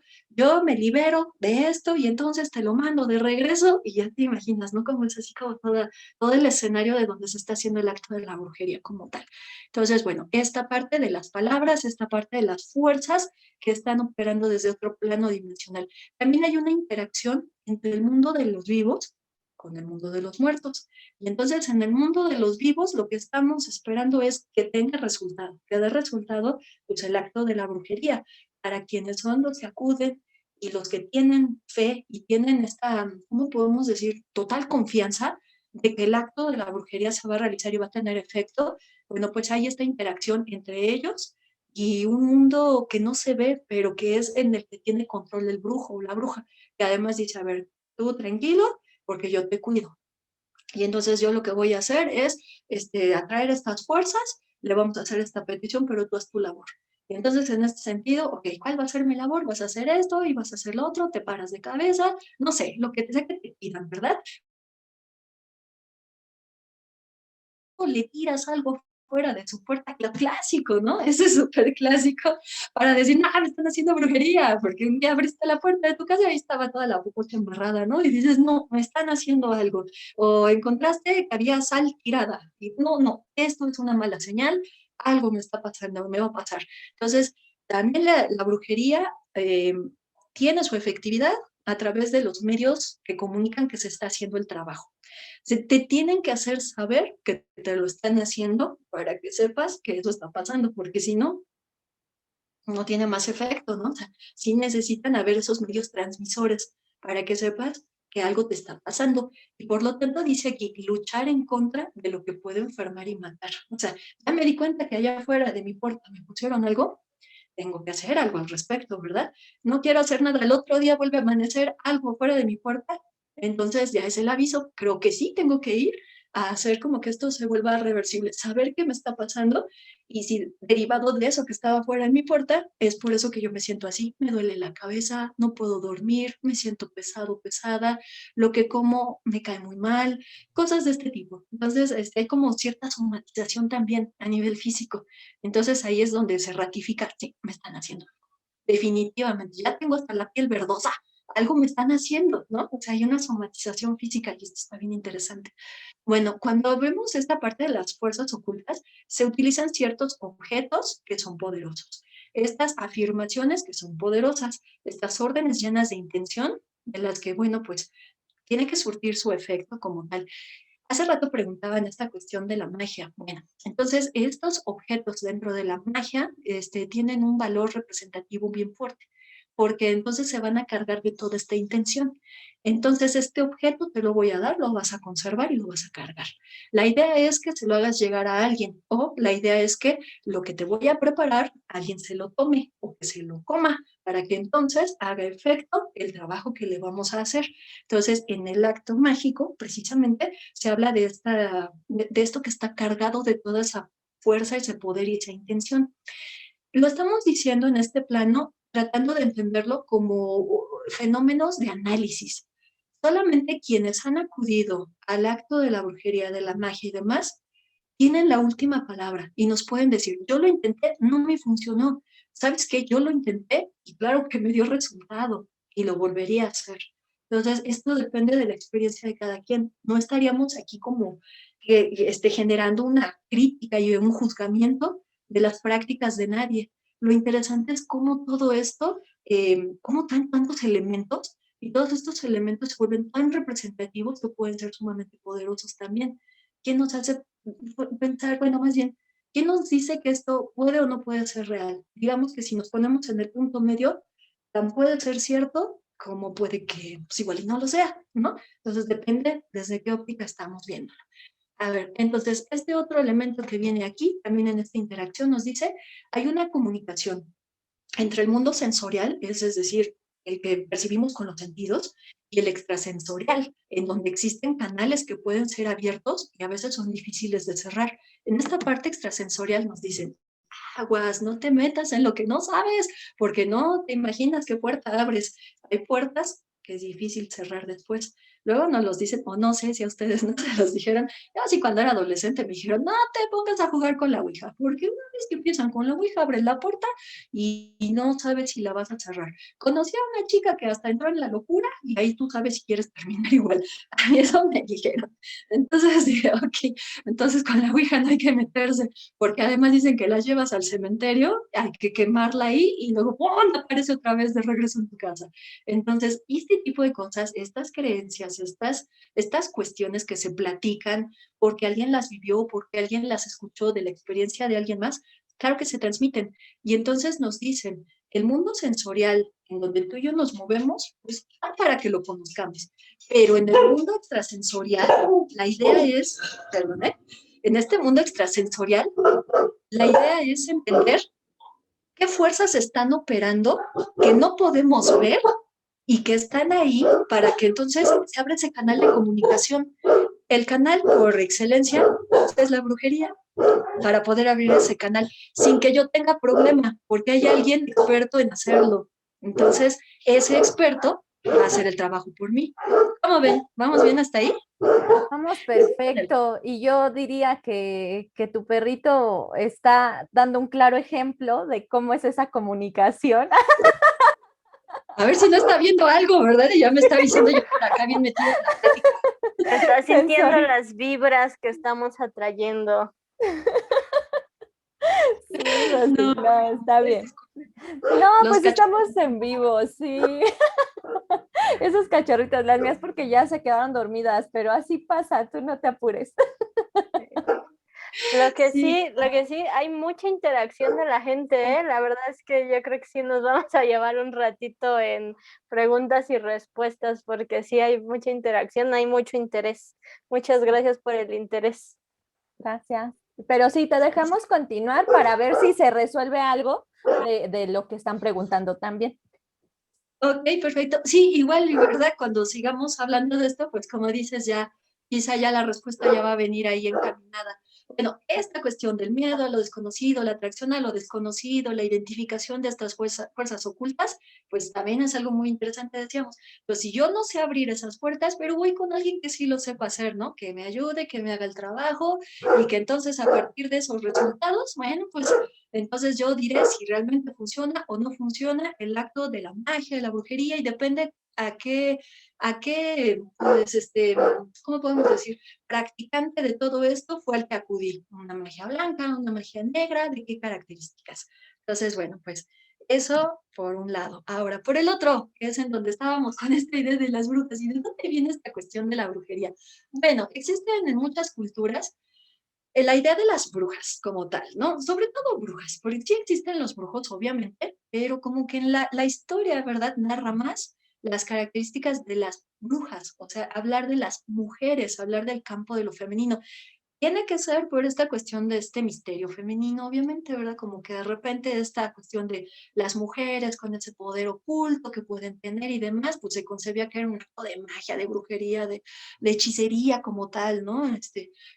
me libero de esto y entonces te lo mando de regreso y ya te imaginas, ¿no? Como es así como todo el escenario de donde se está haciendo el acto de la brujería como tal. Entonces, bueno, esta parte de las palabras, esta parte de las fuerzas que están operando desde otro plano dimensional. También hay una interacción entre el mundo de los vivos con el mundo de los muertos. Y entonces en el mundo de los vivos lo que estamos esperando es que tenga resultado, que dé resultado pues el acto de la brujería, para quienes son los que acuden y los que tienen fe y tienen esta, ¿cómo podemos decir?, total confianza de que el acto de la brujería se va a realizar y va a tener efecto. Bueno, pues hay esta interacción entre ellos y un mundo que no se ve, pero que es en el que tiene control el brujo o la bruja, que además dice, a ver, tú tranquilo, porque yo te cuido. Y entonces yo lo que voy a hacer es atraer estas fuerzas, le vamos a hacer esta petición, pero tú haz tu labor. Y entonces en este sentido, ok, ¿cuál va a ser mi labor? Vas a hacer esto y vas a hacer lo otro, te paras de cabeza, no sé, lo que sea que te pidan, ¿verdad? O le tiras algo fuera de su puerta, lo clásico, ¿no? Ese es súper clásico para decir, no, me están haciendo brujería, porque un día abriste la puerta de tu casa y ahí estaba toda la puerta embarrada, ¿no? Y dices, no, me están haciendo algo. O encontraste que había sal tirada y no, no, esto es una mala señal, algo me está pasando, me va a pasar. Entonces, también la brujería tiene su efectividad a través de los medios que comunican que se está haciendo el trabajo. Se te tienen que hacer saber que te lo están haciendo para que sepas que eso está pasando, porque si no, no tiene más efecto, ¿no? O sea, sí necesitan haber esos medios transmisores para que sepas que algo te está pasando. Y por lo tanto dice aquí, luchar en contra de lo que puede enfermar y matar. O sea, ya me di cuenta que allá afuera de mi puerta me pusieron algo, tengo que hacer algo al respecto, ¿verdad? No quiero hacer nada. El otro día vuelve a amanecer algo fuera de mi puerta, entonces ya es el aviso. Creo que sí, tengo que ir a hacer como que esto se vuelva reversible, saber qué me está pasando y si derivado de eso que estaba fuera de mi puerta, es por eso que yo me siento así. Me duele la cabeza, no puedo dormir, me siento pesado, pesada, lo que como me cae muy mal, cosas de este tipo. Entonces, hay como cierta somatización también a nivel físico. Entonces ahí es donde se ratifica, sí, me están haciendo. Definitivamente, ya tengo hasta la piel verdosa, algo me están haciendo, ¿no? O sea, hay una somatización física y esto está bien interesante. Bueno, cuando vemos esta parte de las fuerzas ocultas, se utilizan ciertos objetos que son poderosos. Estas afirmaciones que son poderosas, estas órdenes llenas de intención, de las que, bueno, pues tiene que surtir su efecto como tal. Hace rato preguntaban esta cuestión de la magia. Bueno, entonces estos objetos dentro de la magia tienen un valor representativo bien fuerte, porque entonces se van a cargar de toda esta intención. Entonces este objeto te lo voy a dar, lo vas a conservar y lo vas a cargar. La idea es que se lo hagas llegar a alguien o la idea es que lo que te voy a preparar, alguien se lo tome o que se lo coma para que entonces haga efecto el trabajo que le vamos a hacer. Entonces, en el acto mágico, precisamente, se habla de esto que está cargado de toda esa fuerza, ese poder y esa intención. Lo estamos diciendo en este plano, tratando de entenderlo como fenómenos de análisis. Solamente quienes han acudido al acto de la brujería, de la magia y demás, tienen la última palabra y nos pueden decir, yo lo intenté, no me funcionó. ¿Sabes qué? Yo lo intenté y claro que me dio resultado y lo volvería a hacer. Entonces, esto depende de la experiencia de cada quien. No estaríamos aquí como generando una crítica y un juzgamiento de las prácticas de nadie. Lo interesante es cómo todo esto, cómo tantos elementos y todos estos elementos se vuelven tan representativos que pueden ser sumamente poderosos también. ¿Quién nos hace pensar, bueno, más bien, ¿quién nos dice que esto puede o no puede ser real? Digamos que si nos ponemos en el punto medio, tan puede ser cierto como puede que pues igual y no lo sea, ¿no? Entonces depende desde qué óptica estamos viendo. A ver, entonces este otro elemento que viene aquí, también en esta interacción, nos dice, hay una comunicación entre el mundo sensorial, es decir, el que percibimos con los sentidos, y el extrasensorial, en donde existen canales que pueden ser abiertos y a veces son difíciles de cerrar. En esta parte extrasensorial nos dicen, aguas, no te metas en lo que no sabes, porque no te imaginas qué puerta abres. Hay puertas que es difícil cerrar después. Luego nos los dicen, o no sé si a ustedes no se los dijeron. Yo así cuando era adolescente me dijeron, no te pongas a jugar con la Ouija, porque una vez que empiezan con la Ouija, abres la puerta y no sabes si la vas a cerrar. Conocí a una chica que hasta entró en la locura y ahí tú sabes si quieres terminar igual. A mí eso me dijeron. Entonces dije, ok, entonces con la Ouija no hay que meterse porque además dicen que las llevas al cementerio, hay que quemarla ahí y luego ¡pum! Aparece otra vez de regreso en tu casa. Entonces, este tipo de cosas, estas creencias, estas cuestiones que se platican porque alguien las vivió, porque alguien las escuchó de la experiencia de alguien más, claro que se transmiten. Y entonces nos dicen, el mundo sensorial en donde tú y yo nos movemos, pues para que lo conozcamos. Pero en el mundo extrasensorial, la idea es, perdón, en este mundo extrasensorial, la idea es entender qué fuerzas están operando que no podemos ver y que están ahí para que entonces se abra ese canal de comunicación. El canal por excelencia es la brujería para poder abrir ese canal sin que yo tenga problema, porque hay alguien experto en hacerlo. Entonces, ese experto va a hacer el trabajo por mí. ¿Cómo ven? ¿Vamos bien hasta ahí? Vamos perfecto. Y yo diría que tu perrito está dando un claro ejemplo de cómo es esa comunicación. A ver si no está viendo algo, ¿verdad? Y ya me está diciendo yo por acá bien metido en la plática. Está sintiendo Sensorial. las vibras que estamos atrayendo. Sí, Rosy, No, no, está bien. No, los pues cachorros. estamos en vivo, sí. Esos cachorritos, las mías porque ya se quedaron dormidas, pero así pasa, tú no te apures. Sí, Lo que sí, hay mucha interacción de la gente, ¿eh? La verdad es que yo creo que sí nos vamos a llevar un ratito en preguntas y respuestas, porque sí hay mucha interacción, hay mucho interés. Muchas gracias por el interés. Gracias. Pero sí, te dejamos continuar para ver si se resuelve algo de lo que están preguntando también. ok, perfecto. Sí, igual, y verdad, cuando sigamos hablando de esto, pues como dices, ya quizá ya la respuesta ya va a venir ahí encaminada. Bueno, esta cuestión del miedo a lo desconocido, la atracción a lo desconocido, la identificación de estas fuerzas ocultas, pues también es algo muy interesante, decíamos. Pues si yo no sé abrir esas puertas, pero voy con alguien que sí lo sepa hacer, ¿no? Que me ayude, que me haga el trabajo y que entonces a partir de esos resultados, bueno, pues entonces yo diré si realmente funciona o no funciona el acto de la magia, de la brujería, y depende pues, ¿cómo podemos decir? Practicante de todo esto fue el que acudí. Una magia blanca, una magia negra, ¿de qué características? Entonces, bueno, pues eso por un lado. Ahora, por el otro, que es en donde estábamos con esta idea de las brujas, ¿y de dónde viene esta cuestión de la brujería? Bueno, existen en muchas culturas la idea de las brujas como tal, ¿no? Sobre todo brujas, porque sí existen los brujos, obviamente, pero como que en la historia, ¿verdad? Narra más las características de las brujas, o sea, hablar de las mujeres, hablar del campo de lo femenino. Tiene que ser por esta cuestión de este misterio femenino, obviamente, ¿verdad? Como que de repente esta cuestión de las mujeres con ese poder oculto que pueden tener y demás, pues se concebía que era un acto de magia, de brujería, de hechicería como tal, ¿no?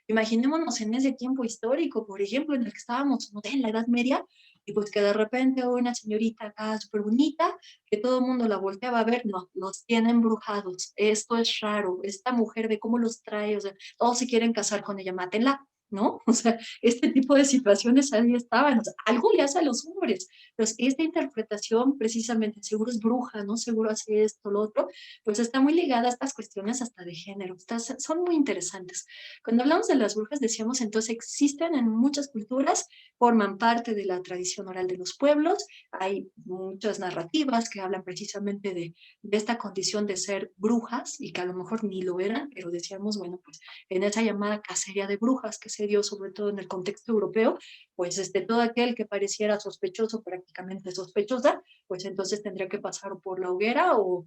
Imaginémonos en ese tiempo histórico, por ejemplo, en el que estábamos, no sé, en la Edad Media, y pues que de repente una señorita acá súper bonita, que todo el mundo la volteaba a ver, no, los tienen embrujados, esto es raro, esta mujer ve cómo los trae, o sea, todos se quieren casar con ella, mátenla, ¿no? O sea, este tipo de situaciones ahí estaban, o sea, algo le hace a los hombres. Entonces, esta interpretación precisamente, seguro es bruja, ¿no? Seguro hace esto, lo otro, pues está muy ligada a estas cuestiones hasta de género, son muy interesantes. Cuando hablamos de las brujas, decíamos entonces, existen en muchas culturas, forman parte de la tradición oral de los pueblos, hay muchas narrativas que hablan precisamente de esta condición de ser brujas y que a lo mejor ni lo eran, pero decíamos, bueno, pues en esa llamada cacería de brujas que se dio sobre todo en el contexto europeo, pues todo aquel que pareciera sospechoso, prácticamente sospechosa, pues entonces tendría que pasar por la hoguera o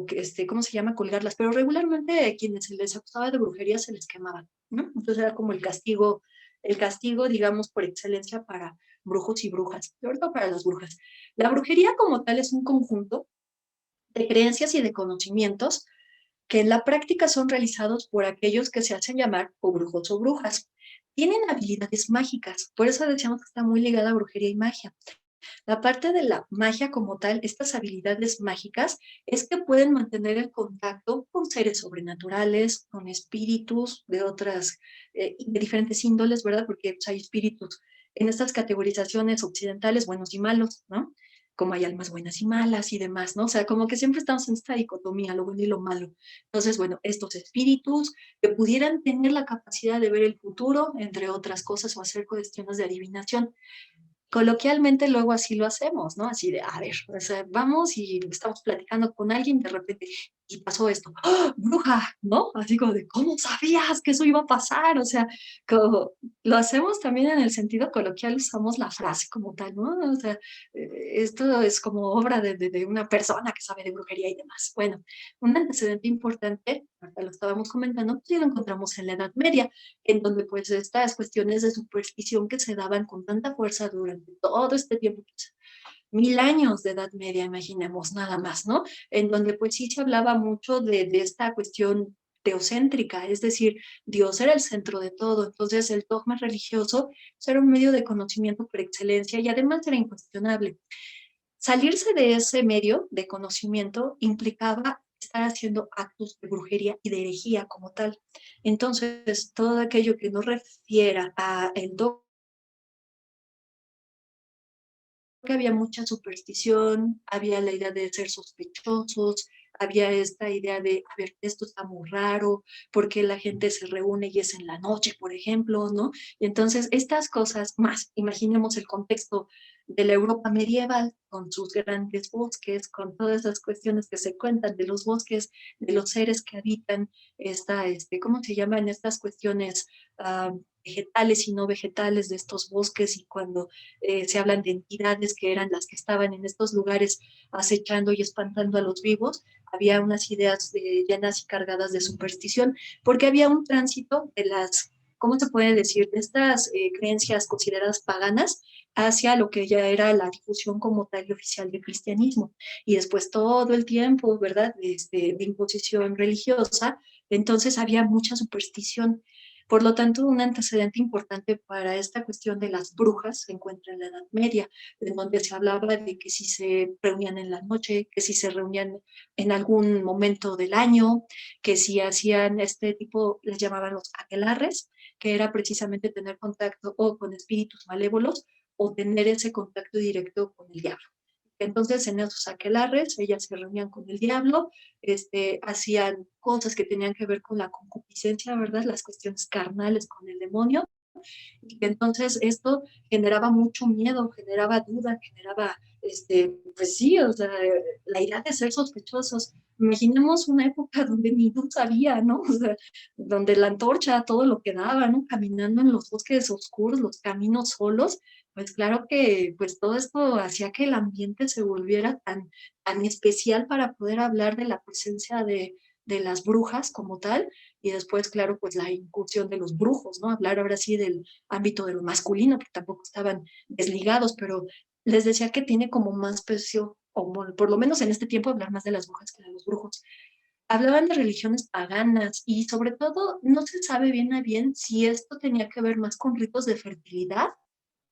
que, ¿cómo se llama? Colgarlas, pero regularmente a quienes se les acusaba de brujería se les quemaban, ¿no? Entonces era como el castigo, digamos, por excelencia para brujos y brujas, sobre todo para las brujas. La brujería como tal es un conjunto de creencias y de conocimientos que en la práctica son realizados por aquellos que se hacen llamar o brujos o brujas. Tienen habilidades mágicas, por eso decíamos que está muy ligada a brujería y magia. La parte de la magia como tal, estas habilidades mágicas, es que pueden mantener el contacto con seres sobrenaturales, con espíritus de otras, de diferentes índoles, ¿verdad? Porque pues, hay espíritus en estas categorizaciones occidentales, buenos y malos, ¿no? Como hay almas buenas y malas y demás, ¿no? O sea, como que siempre estamos en esta dicotomía, lo bueno y lo malo. Entonces, bueno, estos espíritus que pudieran tener la capacidad de ver el futuro, entre otras cosas, o hacer cuestiones de adivinación, coloquialmente luego así lo hacemos, ¿no? Así de, a ver, o sea, vamos y estamos platicando con alguien de repente y pasó esto, ¡oh, bruja! ¿No? Así como de, ¿cómo sabías que eso iba a pasar? O sea, como, lo hacemos también en el sentido coloquial, usamos la frase como tal, ¿no? O sea, esto es como obra de una persona que sabe de brujería y demás. Bueno, un antecedente importante, ahorita lo estábamos comentando, sí lo encontramos en la Edad Media, en donde pues estas cuestiones de superstición que se daban con tanta fuerza durante todo este tiempo, pues, 1000 años de Edad Media, imaginemos nada más, ¿no? En donde pues sí se hablaba mucho de esta cuestión teocéntrica, es decir, Dios era el centro de todo, entonces el dogma religioso pues, era un medio de conocimiento por excelencia y además era incuestionable. Salirse de ese medio de conocimiento implicaba estar haciendo actos de brujería y de herejía como tal. Entonces, todo aquello que no refiera a el dogma, que había mucha superstición, había la idea de ser sospechosos, había esta idea de, a ver, esto está muy raro, porque la gente se reúne y es en la noche, por ejemplo, ¿no? Y entonces, estas cosas más, imaginemos el contexto de la Europa medieval, con sus grandes bosques, con todas esas cuestiones que se cuentan de los bosques, de los seres que habitan ¿cómo se llaman estas cuestiones? vegetales y no vegetales de estos bosques, y cuando se hablan de entidades que eran las que estaban en estos lugares acechando y espantando a los vivos, había unas ideas llenas y cargadas de superstición, porque había un tránsito de las, ¿cómo se puede decir?, de estas creencias consideradas paganas hacia lo que ya era la difusión como tal y oficial del cristianismo. Y después todo el tiempo, ¿verdad?, de imposición religiosa, entonces había mucha superstición. Por lo tanto, un antecedente importante para esta cuestión de las brujas se encuentra en la Edad Media, en donde se hablaba de que si se reunían en la noche, que si se reunían en algún momento del año, que si hacían este tipo, les llamaban los aquelarres, que era precisamente tener contacto o con espíritus malévolos o tener ese contacto directo con el diablo. Entonces, en esos aquelarres, ellas se reunían con el diablo, hacían cosas que tenían que ver con la concupiscencia, ¿verdad? Las cuestiones carnales con el demonio. Y entonces esto generaba mucho miedo, generaba duda, generaba, pues sí, o sea, la idea de ser sospechosos. Imaginemos una época donde ni luz había, ¿no? O sea, donde la antorcha, todo lo que daba, ¿no? Caminando en los bosques oscuros, los caminos solos, pues claro que pues todo esto hacía que el ambiente se volviera tan especial para poder hablar de la presencia de las brujas como tal, y después, claro, pues la incursión de los brujos, ¿no? Hablar ahora sí del ámbito de lo masculino, porque tampoco estaban desligados, pero les decía que tiene como más peso, o por lo menos en este tiempo, hablar más de las brujas que de los brujos. Hablaban de religiones paganas y sobre todo no se sabe bien a bien si esto tenía que ver más con ritos de fertilidad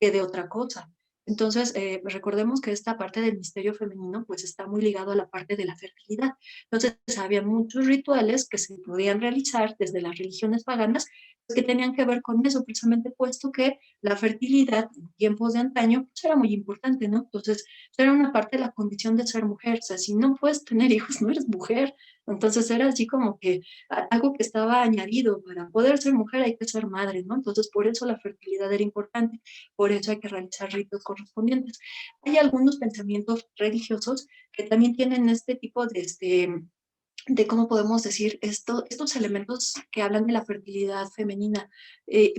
que de otra cosa. Entonces, recordemos que esta parte del misterio femenino pues está muy ligado a la parte de la fertilidad. Entonces, había muchos rituales que se podían realizar desde las religiones paganas pues, que tenían que ver con eso, precisamente puesto que la fertilidad en tiempos de antaño pues, era muy importante, ¿no? Entonces, era una parte de la condición de ser mujer. O sea, si no puedes tener hijos, no eres mujer. Entonces, era así como que algo que estaba añadido para poder ser mujer hay que ser madre, ¿no? Entonces, por eso la fertilidad era importante. Por eso hay que realizar ritos correspondientes. Hay algunos pensamientos religiosos que también tienen este tipo de cómo podemos decir, estos elementos que hablan de la fertilidad femenina,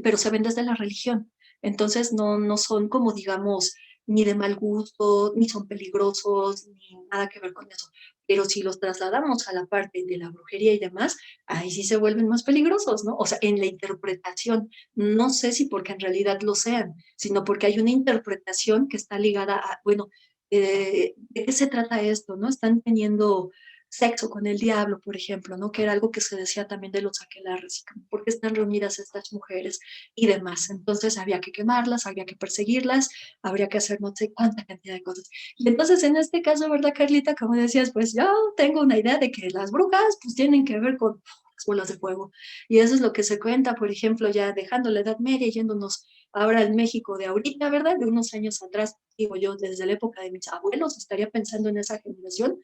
pero se ven desde la religión. Entonces no son como, digamos, ni de mal gusto, ni son peligrosos, ni nada que ver con eso. Pero si los trasladamos a la parte de la brujería y demás, ahí sí se vuelven más peligrosos, ¿no? O sea, en la interpretación, no sé si porque en realidad lo sean, sino porque hay una interpretación que está ligada a, bueno, ¿de qué se trata esto, no? Están teniendo sexo con el diablo, por ejemplo, ¿no? Que era algo que se decía también de los aquelarres, ¿por qué están reunidas estas mujeres y demás? Entonces había que quemarlas, había que perseguirlas, habría que hacer no sé cuánta cantidad de cosas. Y entonces en este caso, ¿verdad, Carlita? Como decías, pues yo tengo una idea de que las brujas pues tienen que ver con las bolas de fuego. Y eso es lo que se cuenta, por ejemplo, ya dejando la Edad Media, yéndonos ahora al México de ahorita, ¿verdad? De unos años atrás, digo yo, desde la época de mis abuelos, estaría pensando en esa generación,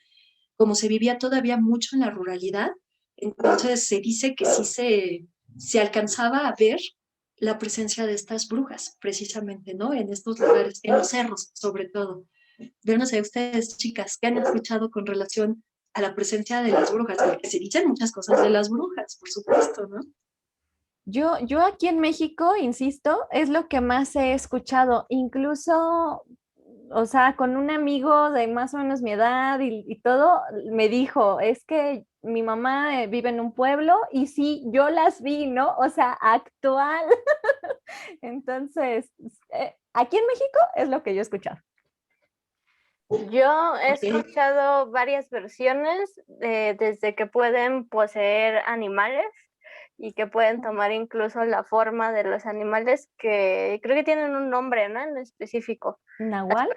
como se vivía todavía mucho en la ruralidad, entonces se dice que sí se alcanzaba a ver la presencia de estas brujas, precisamente, ¿no? En estos lugares, en los cerros, sobre todo. Yo no sé, ustedes, chicas, ¿qué han escuchado con relación a la presencia de las brujas? Porque se dicen muchas cosas de las brujas, por supuesto, ¿no? Yo aquí en México, insisto, es lo que más he escuchado, incluso, o sea, con un amigo de más o menos mi edad y todo, me dijo, es que mi mamá vive en un pueblo y sí, yo las vi, ¿no? O sea, actual. Entonces, aquí en México es lo que yo he escuchado. Yo he Okay. escuchado varias versiones, desde que pueden poseer animales y que pueden tomar incluso la forma de los animales, que creo que tienen un nombre, ¿no? En específico. ¿Nahual?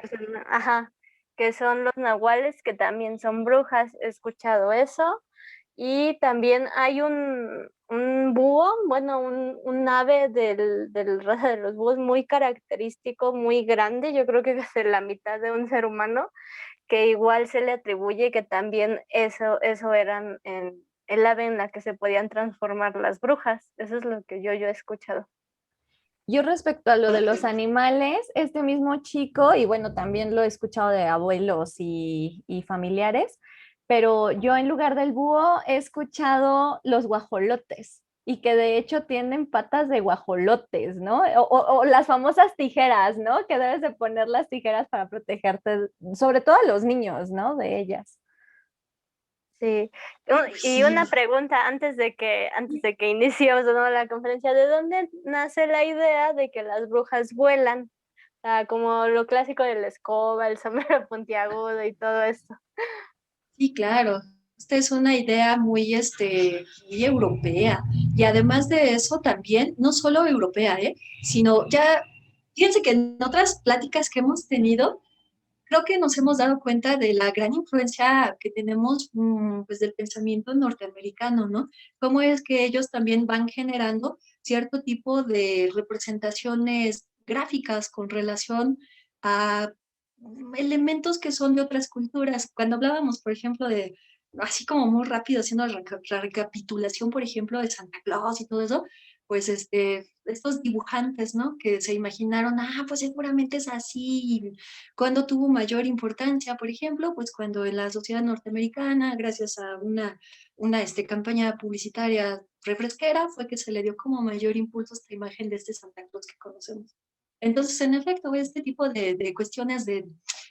Ajá, que son los nahuales, que también son brujas. He escuchado eso. Y también hay un búho, bueno, un ave del raza de los búhos muy característico, muy grande, yo creo que es de la mitad de un ser humano, que igual se le atribuye que también eso eran el ave en la que se podían transformar las brujas. Eso es lo que yo he escuchado. Yo respecto a lo de los animales, este mismo chico, y bueno, también lo he escuchado de abuelos y familiares, pero yo en lugar del búho he escuchado los guajolotes. y que de hecho tienen patas de guajolotes, ¿no? O las famosas tijeras, ¿no? Que debes de poner las tijeras para protegerte, sobre todo a los niños, ¿no? De ellas. Sí. Pues Y una sí. pregunta antes de que iniciemos, ¿no?, la conferencia, ¿de dónde nace la idea de que las brujas vuelan? O sea, como lo clásico de la escoba, el sombrero puntiagudo y todo esto. Sí, claro. Esta es una idea muy, muy europea. Y además de eso, también, no solo europea, sino ya, fíjense que en otras pláticas que hemos tenido, creo que nos hemos dado cuenta de la gran influencia que tenemos, pues, del pensamiento norteamericano, ¿no? Cómo es que ellos también van generando cierto tipo de representaciones gráficas con relación a elementos que son de otras culturas. Cuando hablábamos, por ejemplo, de, así como muy rápido, haciendo la recapitulación, por ejemplo, de Santa Claus y todo eso, pues estos dibujantes, ¿no? Que se imaginaron, pues seguramente es así. ¿Cuándo tuvo mayor importancia? Por ejemplo, pues cuando en la sociedad norteamericana, gracias a una campaña publicitaria refresquera, fue que se le dio como mayor impulso a esta imagen de este Santa Claus que conocemos. Entonces, en efecto, este tipo de cuestiones de,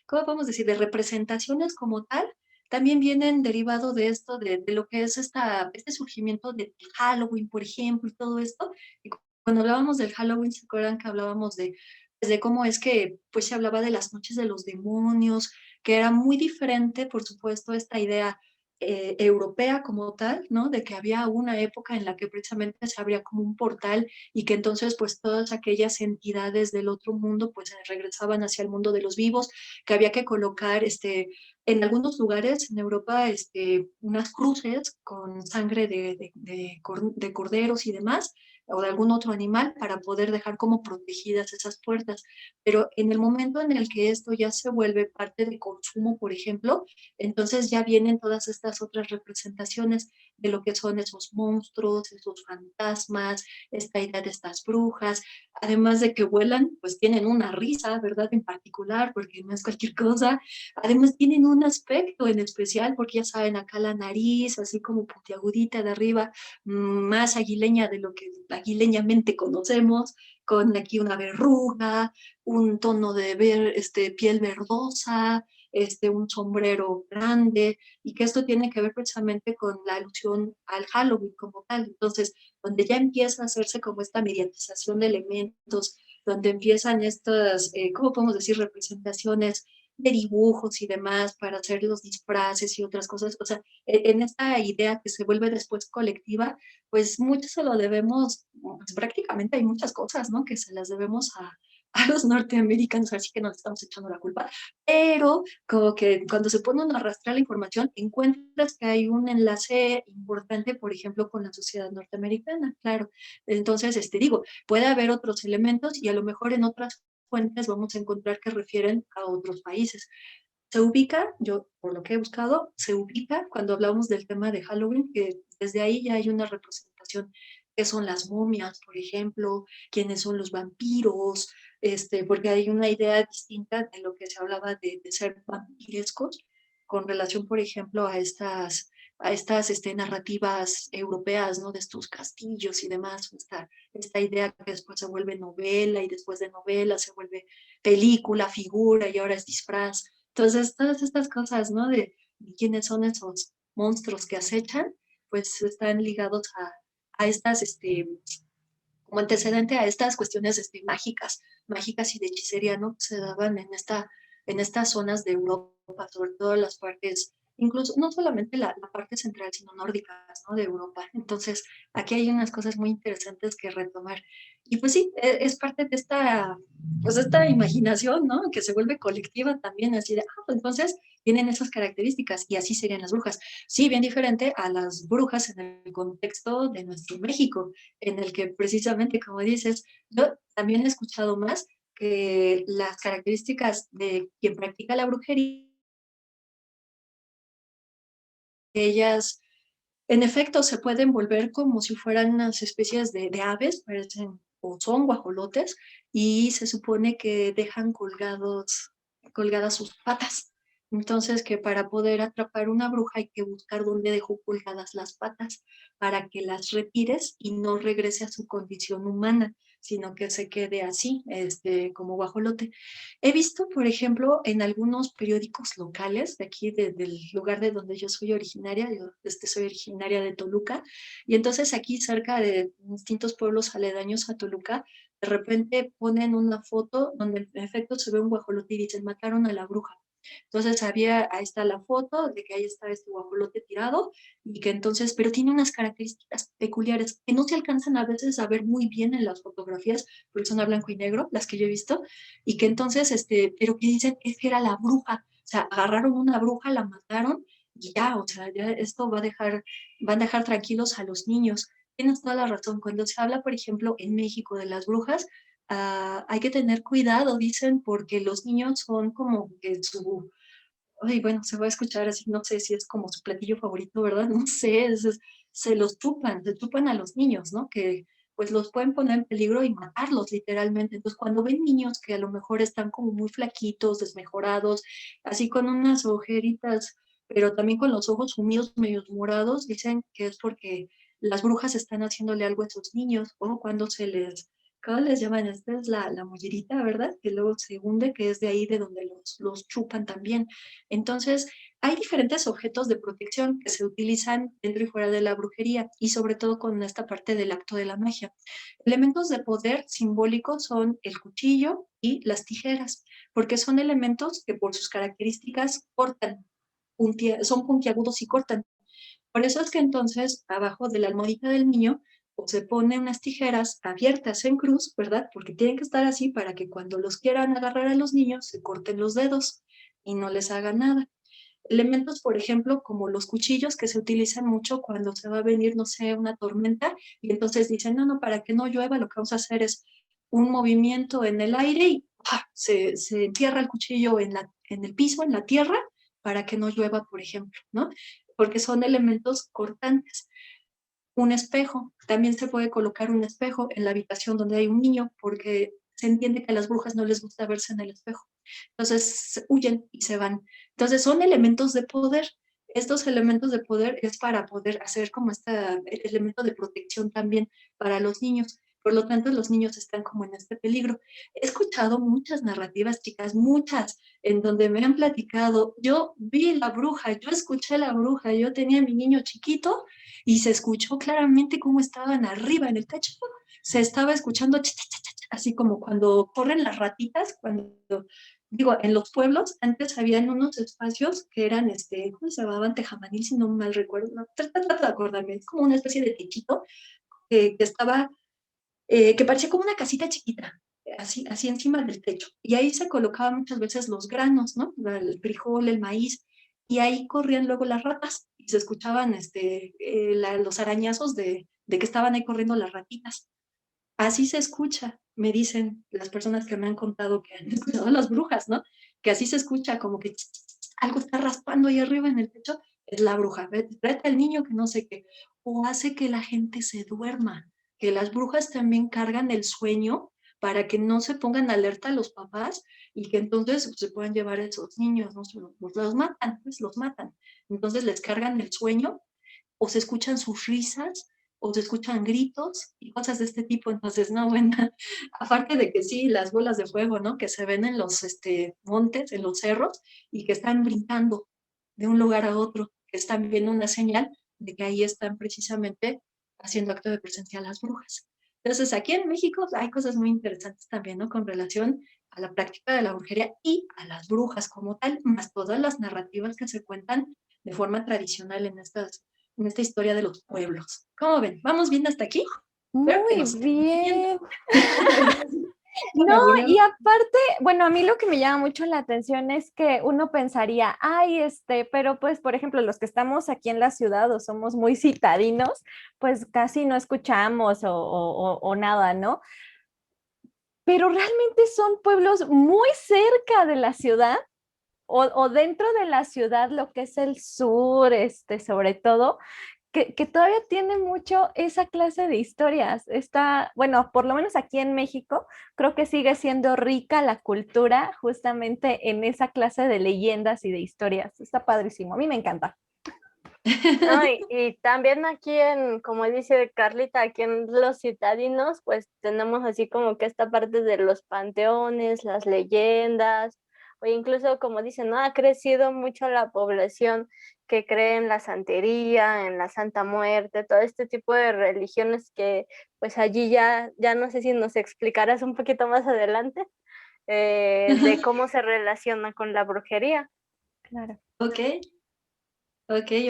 ¿cómo podemos decir?, de representaciones como tal, también vienen derivado de esto, de lo que es este surgimiento de Halloween, por ejemplo, y todo esto. Y cuando hablábamos del Halloween, ¿se acuerdan que hablábamos de cómo es que pues se hablaba de las noches de los demonios, que era muy diferente, por supuesto, esta idea europea como tal, ¿no? De que había una época en la que precisamente se abría como un portal y que entonces pues todas aquellas entidades del otro mundo pues regresaban hacia el mundo de los vivos, que había que colocar en algunos lugares en Europa unas cruces con sangre de corderos y demás, o de algún otro animal para poder dejar como protegidas esas puertas. Pero en el momento en el que esto ya se vuelve parte de consumo, por ejemplo, entonces ya vienen todas estas otras representaciones de lo que son esos monstruos, esos fantasmas, esta idea de estas brujas, además de que vuelan, pues tienen una risa, ¿verdad? En particular, porque no es cualquier cosa. Además tienen un aspecto en especial, porque ya saben, acá la nariz, así como puntiagudita de arriba, más aguileña de lo que aguileñamente conocemos, con aquí una verruga, un tono de piel verdosa, un sombrero grande, y que esto tiene que ver precisamente con la alusión al Halloween como tal. Entonces, donde ya empieza a hacerse como esta mediatización de elementos, donde empiezan estas, ¿cómo podemos decir?, representaciones de dibujos y demás para hacer los disfraces y otras cosas. O sea, en esta idea que se vuelve después colectiva, pues mucho se lo debemos, pues prácticamente hay muchas cosas, ¿no? Que se las debemos a los norteamericanos, así que nos estamos echando la culpa, pero como que cuando se pone a arrastrar la información, encuentras que hay un enlace importante, por ejemplo, con la sociedad norteamericana, claro. Entonces, digo, puede haber otros elementos y a lo mejor en otras fuentes vamos a encontrar que refieren a otros países. Se ubica, yo por lo que he buscado, se ubica cuando hablamos del tema de Halloween, que desde ahí ya hay una representación que son las momias, por ejemplo, quiénes son los vampiros, porque hay una idea distinta de lo que se hablaba de ser vampirescos con relación, por ejemplo, a estas narrativas europeas, ¿no? De estos castillos y demás, esta idea que después se vuelve novela y después de novela se vuelve película, figura y ahora es disfraz. Entonces, todas estas cosas, ¿no? De quiénes son esos monstruos que acechan, pues están ligados a estas, como antecedente a estas cuestiones mágicas y de hechicería, ¿no? Que se daban en estas zonas de Europa, sobre todo en las partes, incluso no solamente la parte central, sino nórdicas, ¿no? De Europa. Entonces, aquí hay unas cosas muy interesantes que retomar. Y pues sí, es parte de esta imaginación, ¿no? Que se vuelve colectiva también, así de, pues entonces tienen esas características y así serían las brujas. Sí, bien diferente a las brujas en el contexto de nuestro México, en el que precisamente, como dices, yo también he escuchado más que las características de quien practica la brujería, ellas en efecto se pueden volver como si fueran unas especies de aves, parecen o son guajolotes, y se supone que dejan colgadas sus patas. Entonces, que para poder atrapar una bruja hay que buscar dónde dejó colgadas las patas para que las retires y no regrese a su condición humana, sino que se quede así, como guajolote. He visto, por ejemplo, en algunos periódicos locales de aquí, del lugar de donde yo soy originaria, yo soy originaria de Toluca, y entonces aquí cerca de distintos pueblos aledaños a Toluca, de repente ponen una foto donde en efecto se ve un guajolote y dicen, mataron a la bruja. Entonces ahí está la foto de que ahí está este guajolote tirado y que entonces, pero tiene unas características peculiares que no se alcanzan a veces a ver muy bien en las fotografías, porque son a blanco y negro, las que yo he visto, y que entonces, pero que dicen es que era la bruja, o sea, agarraron una bruja, la mataron y ya, o sea, ya esto van a dejar tranquilos a los niños. Tienes toda la razón. Cuando se habla, por ejemplo, en México de las brujas, hay que tener cuidado, dicen, porque los niños son como que ay, bueno, se va a escuchar así, no sé si es como su platillo favorito, ¿verdad? No sé, se chupan a los niños, ¿no? Que pues los pueden poner en peligro y matarlos literalmente. Entonces, cuando ven niños que a lo mejor están como muy flaquitos, desmejorados, así con unas ojeritas, pero también con los ojos sumidos, medios morados, dicen que es porque las brujas están haciéndole algo a esos niños, o cuando ¿cómo les llaman? Esta es la mollerita, ¿verdad? Que luego se hunde, que es de ahí de donde los chupan también. Entonces, hay diferentes objetos de protección que se utilizan dentro y fuera de la brujería y sobre todo con esta parte del acto de la magia. Elementos de poder simbólicos son el cuchillo y las tijeras, porque son elementos que por sus características cortan, son puntiagudos y cortan. Por eso es que entonces abajo de la almohadita del niño pues, se pone unas tijeras abiertas en cruz, ¿verdad? Porque tienen que estar así para que cuando los quieran agarrar a los niños se corten los dedos y no les haga nada. Elementos, por ejemplo, como los cuchillos que se utilizan mucho cuando se va a venir, no sé, una tormenta y entonces dicen, no, no, para que no llueva, lo que vamos a hacer es un movimiento en el aire y ¡pah! Se entierra el cuchillo en el piso, en la tierra, para que no llueva, por ejemplo, ¿no? Porque son elementos cortantes. Un espejo, también se puede colocar un espejo en la habitación donde hay un niño, porque se entiende que a las brujas no les gusta verse en el espejo. Entonces huyen y se van. Entonces son elementos de poder. Estos elementos de poder es para poder hacer como este elemento de protección también para los niños. Por lo tanto, los niños están como en este peligro. He escuchado muchas narrativas, chicas, muchas, en donde me han platicado, yo vi la bruja, yo escuché la bruja, yo tenía a mi niño chiquito y se escuchó claramente cómo estaban arriba en el techo. Se estaba escuchando así como cuando corren las ratitas, cuando digo, en los pueblos antes habían unos espacios que eran, ¿cómo se llamaban? Tejamanil, si no mal recuerdo. No, trata de acordarme, es como una especie de techito que estaba, que parecía como una casita chiquita, así encima del techo. Y ahí se colocaban muchas veces los granos, ¿no? El frijol, el maíz, y ahí corrían luego las ratas y se escuchaban los arañazos de que estaban ahí corriendo las ratitas. Así se escucha, me dicen las personas que me han contado que han escuchado a las brujas, ¿no? Que así se escucha, como que algo está raspando ahí arriba en el techo, es la bruja, vete al niño que no sé qué, o hace que la gente se duerma, que las brujas también cargan el sueño para que no se pongan alerta a los papás y que entonces pues, se puedan llevar a esos niños, ¿no? Los matan, pues los matan. Entonces les cargan el sueño o se escuchan sus risas, o se escuchan gritos y cosas de este tipo. Entonces, no, bueno, aparte de que sí, las bolas de fuego, ¿no? Que se ven en los montes, en los cerros, y que están brincando de un lugar a otro, que es también una señal de que ahí están precisamente haciendo acto de presencia las brujas. Entonces, aquí en México hay cosas muy interesantes también, ¿no? Con relación a la práctica de la brujería y a las brujas como tal, más todas las narrativas que se cuentan de forma tradicional en esta historia de los pueblos. ¿Cómo ven? ¿Vamos bien hasta aquí? Espero que Muy nos sigan siguiendo. bien. Me No, aburrió. y aparte, bueno, a mí lo que me llama mucho la atención es que uno pensaría, ay, pero pues, por ejemplo, los que estamos aquí en la ciudad o somos muy citadinos, pues casi no escuchamos o nada, ¿no? Pero realmente son pueblos muy cerca de la ciudad o dentro de la ciudad, lo que es el sur, sobre todo, que todavía tiene mucho esa clase de historias. Está, bueno, por lo menos aquí en México, creo que sigue siendo rica la cultura justamente en esa clase de leyendas y de historias. Está padrísimo, a mí me encanta. No, y también aquí en, como dice Carlita, aquí en los citadinos, pues tenemos así como que esta parte de los panteones, las leyendas, o incluso como dicen, ¿no? Ha crecido mucho la población que cree en la santería, en la Santa Muerte, todo este tipo de religiones que pues allí ya no sé si nos explicarás un poquito más adelante de cómo se relaciona con la brujería. Claro. Ok,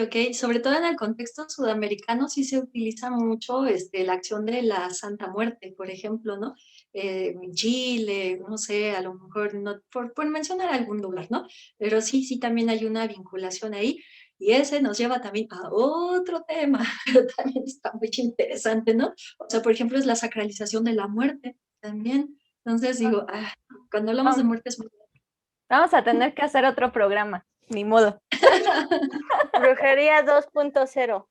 ok. Sobre todo en el contexto sudamericano sí se utiliza mucho la acción de la Santa Muerte, por ejemplo, ¿no? En Chile, no sé, a lo mejor, no, por mencionar algún lugar, ¿no? Pero sí, también hay una vinculación ahí. Y ese nos lleva también a otro tema, pero también está muy interesante, ¿no? O sea, por ejemplo, es la sacralización de la muerte también. Entonces digo, cuando hablamos de Vam- muerte es muy... Vamos a tener que hacer otro programa, ni modo. Brujería 2.0.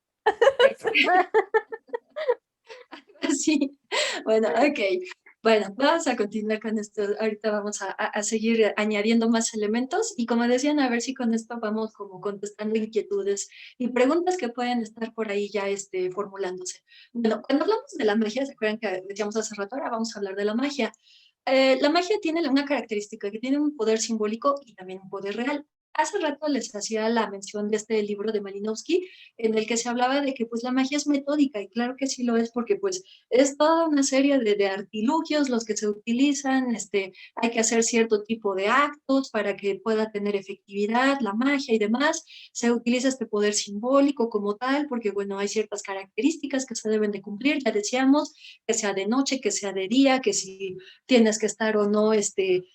Sí, bueno, ok. Bueno, vamos a continuar con esto. Ahorita vamos a seguir añadiendo más elementos y como decían, a ver si con esto vamos como contestando inquietudes y preguntas que pueden estar por ahí ya formulándose. Bueno, cuando hablamos de la magia, ¿se acuerdan que decíamos hace rato? Ahora vamos a hablar de la magia. La magia tiene una característica que tiene un poder simbólico y también un poder real. Hace rato les hacía la mención de este libro de Malinowski, en el que se hablaba de que pues la magia es metódica, y claro que sí lo es, porque pues es toda una serie de artilugios los que se utilizan, hay que hacer cierto tipo de actos para que pueda tener efectividad la magia y demás. Se utiliza este poder simbólico como tal, porque bueno, hay ciertas características que se deben de cumplir, ya decíamos, que sea de noche, que sea de día, que si tienes que estar o no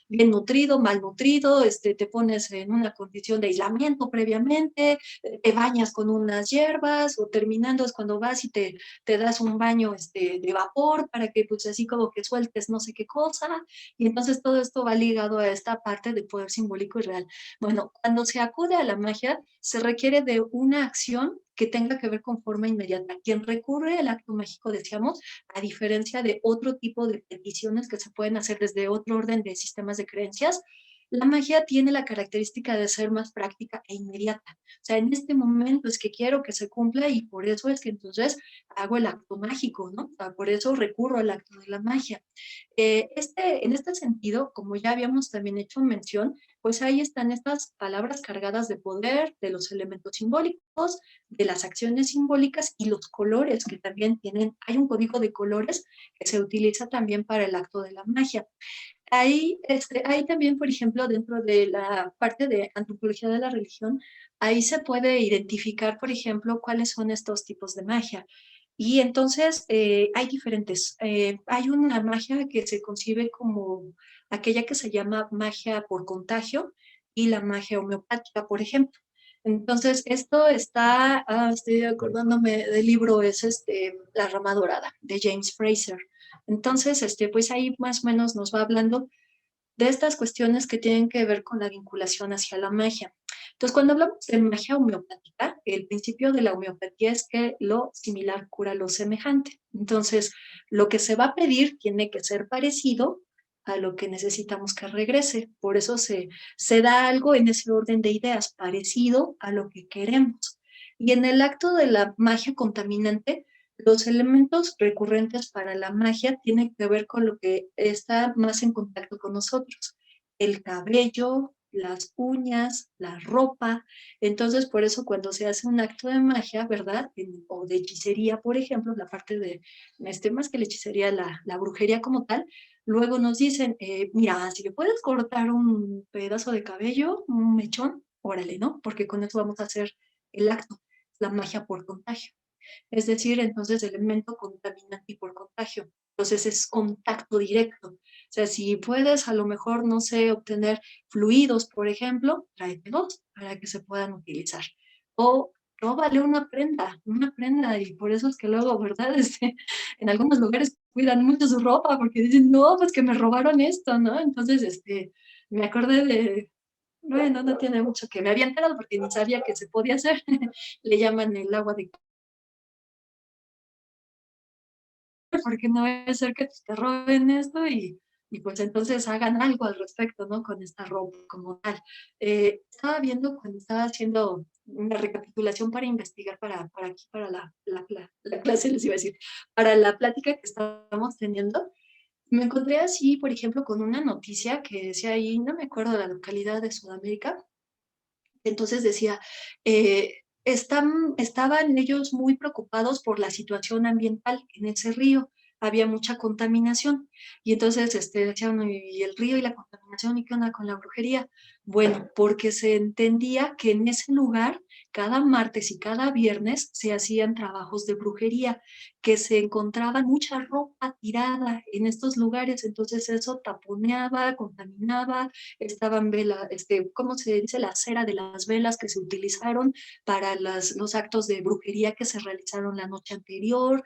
bien nutrido, mal nutrido, te pones en una condición de aislamiento previamente, te bañas con unas hierbas o terminando es cuando vas y te das un baño de vapor para que pues así como que sueltes no sé qué cosa, y entonces todo esto va ligado a esta parte de poder simbólico y real. Bueno, cuando se acude a la magia, se requiere de una acción que tenga que ver con forma inmediata. Quien recurre al acto mágico, decíamos, a diferencia de otro tipo de peticiones que se pueden hacer desde otro orden de sistemas de creencias, la magia tiene la característica de ser más práctica e inmediata. O sea, en este momento es que quiero que se cumpla y por eso es que entonces hago el acto mágico, ¿no? O sea, por eso recurro al acto de la magia. En este sentido, como ya habíamos también hecho mención, pues ahí están estas palabras cargadas de poder, de los elementos simbólicos, de las acciones simbólicas y los colores que también tienen. Hay un código de colores que se utiliza también para el acto de la magia. Ahí también, por ejemplo, dentro de la parte de antropología de la religión, ahí se puede identificar, por ejemplo, cuáles son estos tipos de magia. Y entonces hay diferentes. Hay una magia que se concibe como aquella que se llama magia por contagio y la magia homeopática, por ejemplo. Entonces, esto está, estoy acordándome del libro, es La Rama Dorada, de James Fraser. Entonces, pues ahí más o menos nos va hablando de estas cuestiones que tienen que ver con la vinculación hacia la magia. Entonces, cuando hablamos de magia homeopática, el principio de la homeopatía es que lo similar cura lo semejante. Entonces, lo que se va a pedir tiene que ser parecido a lo que necesitamos que regrese. Por eso se da algo en ese orden de ideas, parecido a lo que queremos. Y en el acto de la magia contaminante, los elementos recurrentes para la magia tienen que ver con lo que está más en contacto con nosotros. El cabello, las uñas, la ropa. Entonces, por eso cuando se hace un acto de magia, ¿verdad? O de hechicería, por ejemplo, la parte de, más que la hechicería, la brujería como tal, luego nos dicen, mira, si le puedes cortar un pedazo de cabello, un mechón, órale, ¿no? Porque con eso vamos a hacer el acto, la magia por contagio. Es decir, entonces elemento contaminante y por contagio. Entonces es contacto directo. O sea, si puedes a lo mejor, no sé, obtener fluidos, por ejemplo, tráetelos para que se puedan utilizar. O róbale una prenda, y por eso es que luego, ¿verdad? En algunos lugares cuidan mucho su ropa porque dicen, no, pues que me robaron esto, ¿no? Entonces, me acordé de, bueno, no tiene mucho que me había enterado porque ni sabía que se podía hacer. Le llaman el agua de porque no va a ser que te roben esto y pues entonces hagan algo al respecto, ¿no? Con esta ropa como tal. Estaba viendo cuando estaba haciendo una recapitulación para investigar para aquí, para la clase, les iba a decir, para la plática que estábamos teniendo, me encontré así, por ejemplo, con una noticia que decía ahí, no me acuerdo de la localidad de Sudamérica, entonces decía, estaban ellos muy preocupados por la situación ambiental en ese río. Había mucha contaminación. Y entonces decían, ¿y el río y la contaminación? ¿Y qué onda con la brujería? Bueno, porque se entendía que en ese lugar, cada martes y cada viernes se hacían trabajos de brujería, que se encontraba mucha ropa tirada en estos lugares. Entonces eso taponeaba, contaminaba, estaban velas, ¿cómo se dice? La cera de las velas que se utilizaron para los actos de brujería que se realizaron la noche anterior,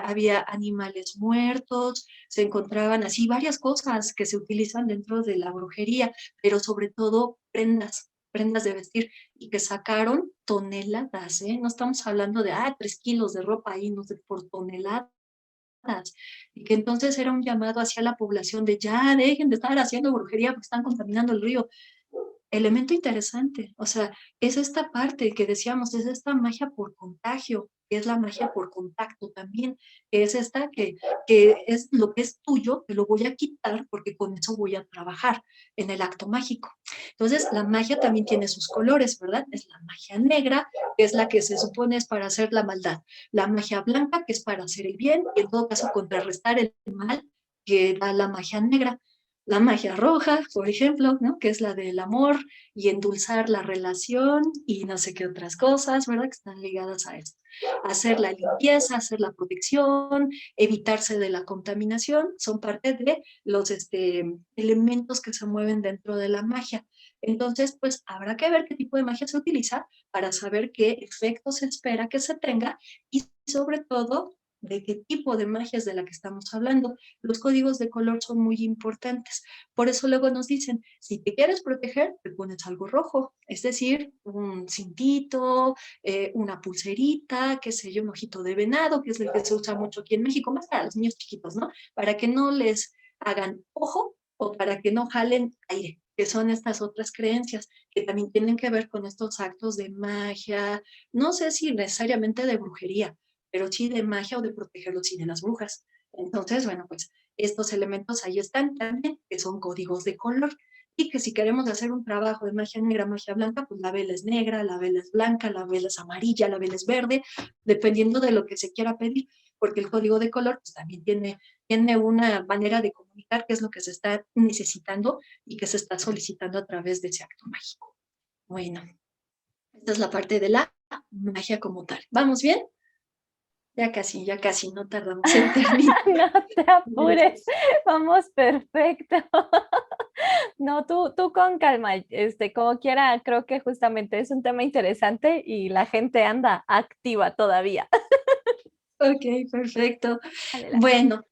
había animales muertos, se encontraban así varias cosas que se utilizan dentro de la brujería, pero sobre todo prendas de vestir, y que sacaron toneladas, ¿eh? No estamos hablando de, 3 kilos de ropa ahí, no sé, por toneladas, y que entonces era un llamado hacia la población de ya dejen de estar haciendo brujería porque están contaminando el río. Elemento interesante, o sea, es esta parte que decíamos, es esta magia por contagio, que es la magia por contacto también, que es esta que es lo que es tuyo, te lo voy a quitar porque con eso voy a trabajar en el acto mágico. Entonces, la magia también tiene sus colores, ¿verdad? Es la magia negra, que es la que se supone es para hacer la maldad, la magia blanca, que es para hacer el bien, y en todo caso contrarrestar el mal, que da la magia negra. La magia roja, por ejemplo, ¿no? Que es la del amor y endulzar la relación y no sé qué otras cosas, ¿verdad? Que están ligadas a esto. Hacer la limpieza, hacer la protección, evitarse de la contaminación, son parte de los elementos que se mueven dentro de la magia. Entonces, pues habrá que ver qué tipo de magia se utiliza para saber qué efectos se espera que se tenga y sobre todo de qué tipo de magia es de la que estamos hablando. Los códigos de color son muy importantes. Por eso luego nos dicen, si te quieres proteger, te pones algo rojo, es decir, un cintito, una pulserita, qué sé yo, un ojito de venado, que es el que se usa mucho aquí en México, más para los niños chiquitos, ¿no? Para que no les hagan ojo o para que no jalen aire, que son estas otras creencias que también tienen que ver con estos actos de magia, no sé si necesariamente de brujería, pero sí de magia o de protegerlos y de las brujas. Entonces, bueno, pues estos elementos ahí están también, que son códigos de color. Y que si queremos hacer un trabajo de magia negra, magia blanca, pues la vela es negra, la vela es blanca, la vela es amarilla, la vela es verde, dependiendo de lo que se quiera pedir, porque el código de color pues, también tiene una manera de comunicar qué es lo que se está necesitando y que se está solicitando a través de ese acto mágico. Bueno, esta es la parte de la magia como tal. ¿Vamos bien? Ya casi, no tardamos en terminar. No te apures, vamos perfecto. No, tú con calma, como quiera, creo que justamente es un tema interesante y la gente anda activa todavía. Ok, perfecto. Adelante. Bueno,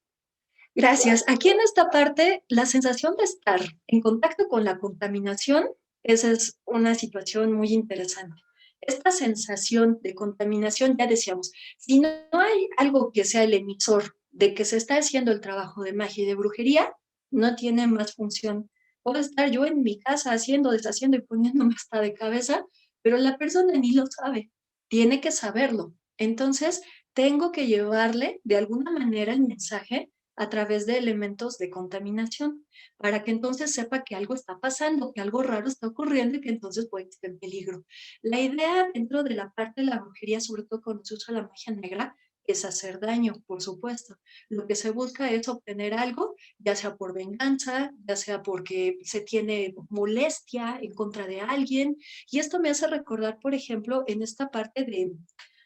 gracias. Aquí en esta parte, la sensación de estar en contacto con la contaminación, esa es una situación muy interesante. Esta sensación de contaminación, ya decíamos, si no hay algo que sea el emisor de que se está haciendo el trabajo de magia y de brujería, no tiene más función. Puedo estar yo en mi casa haciendo, deshaciendo y poniéndome hasta de cabeza, pero la persona ni lo sabe. Tiene que saberlo. Entonces, tengo que llevarle de alguna manera el mensaje a través de elementos de contaminación, para que entonces sepa que algo está pasando, que algo raro está ocurriendo y que entonces puede estar en peligro. La idea dentro de la parte de la brujería, sobre todo cuando se usa la magia negra, es hacer daño, por supuesto. Lo que se busca es obtener algo, ya sea por venganza, ya sea porque se tiene molestia en contra de alguien. Y esto me hace recordar, por ejemplo, en esta parte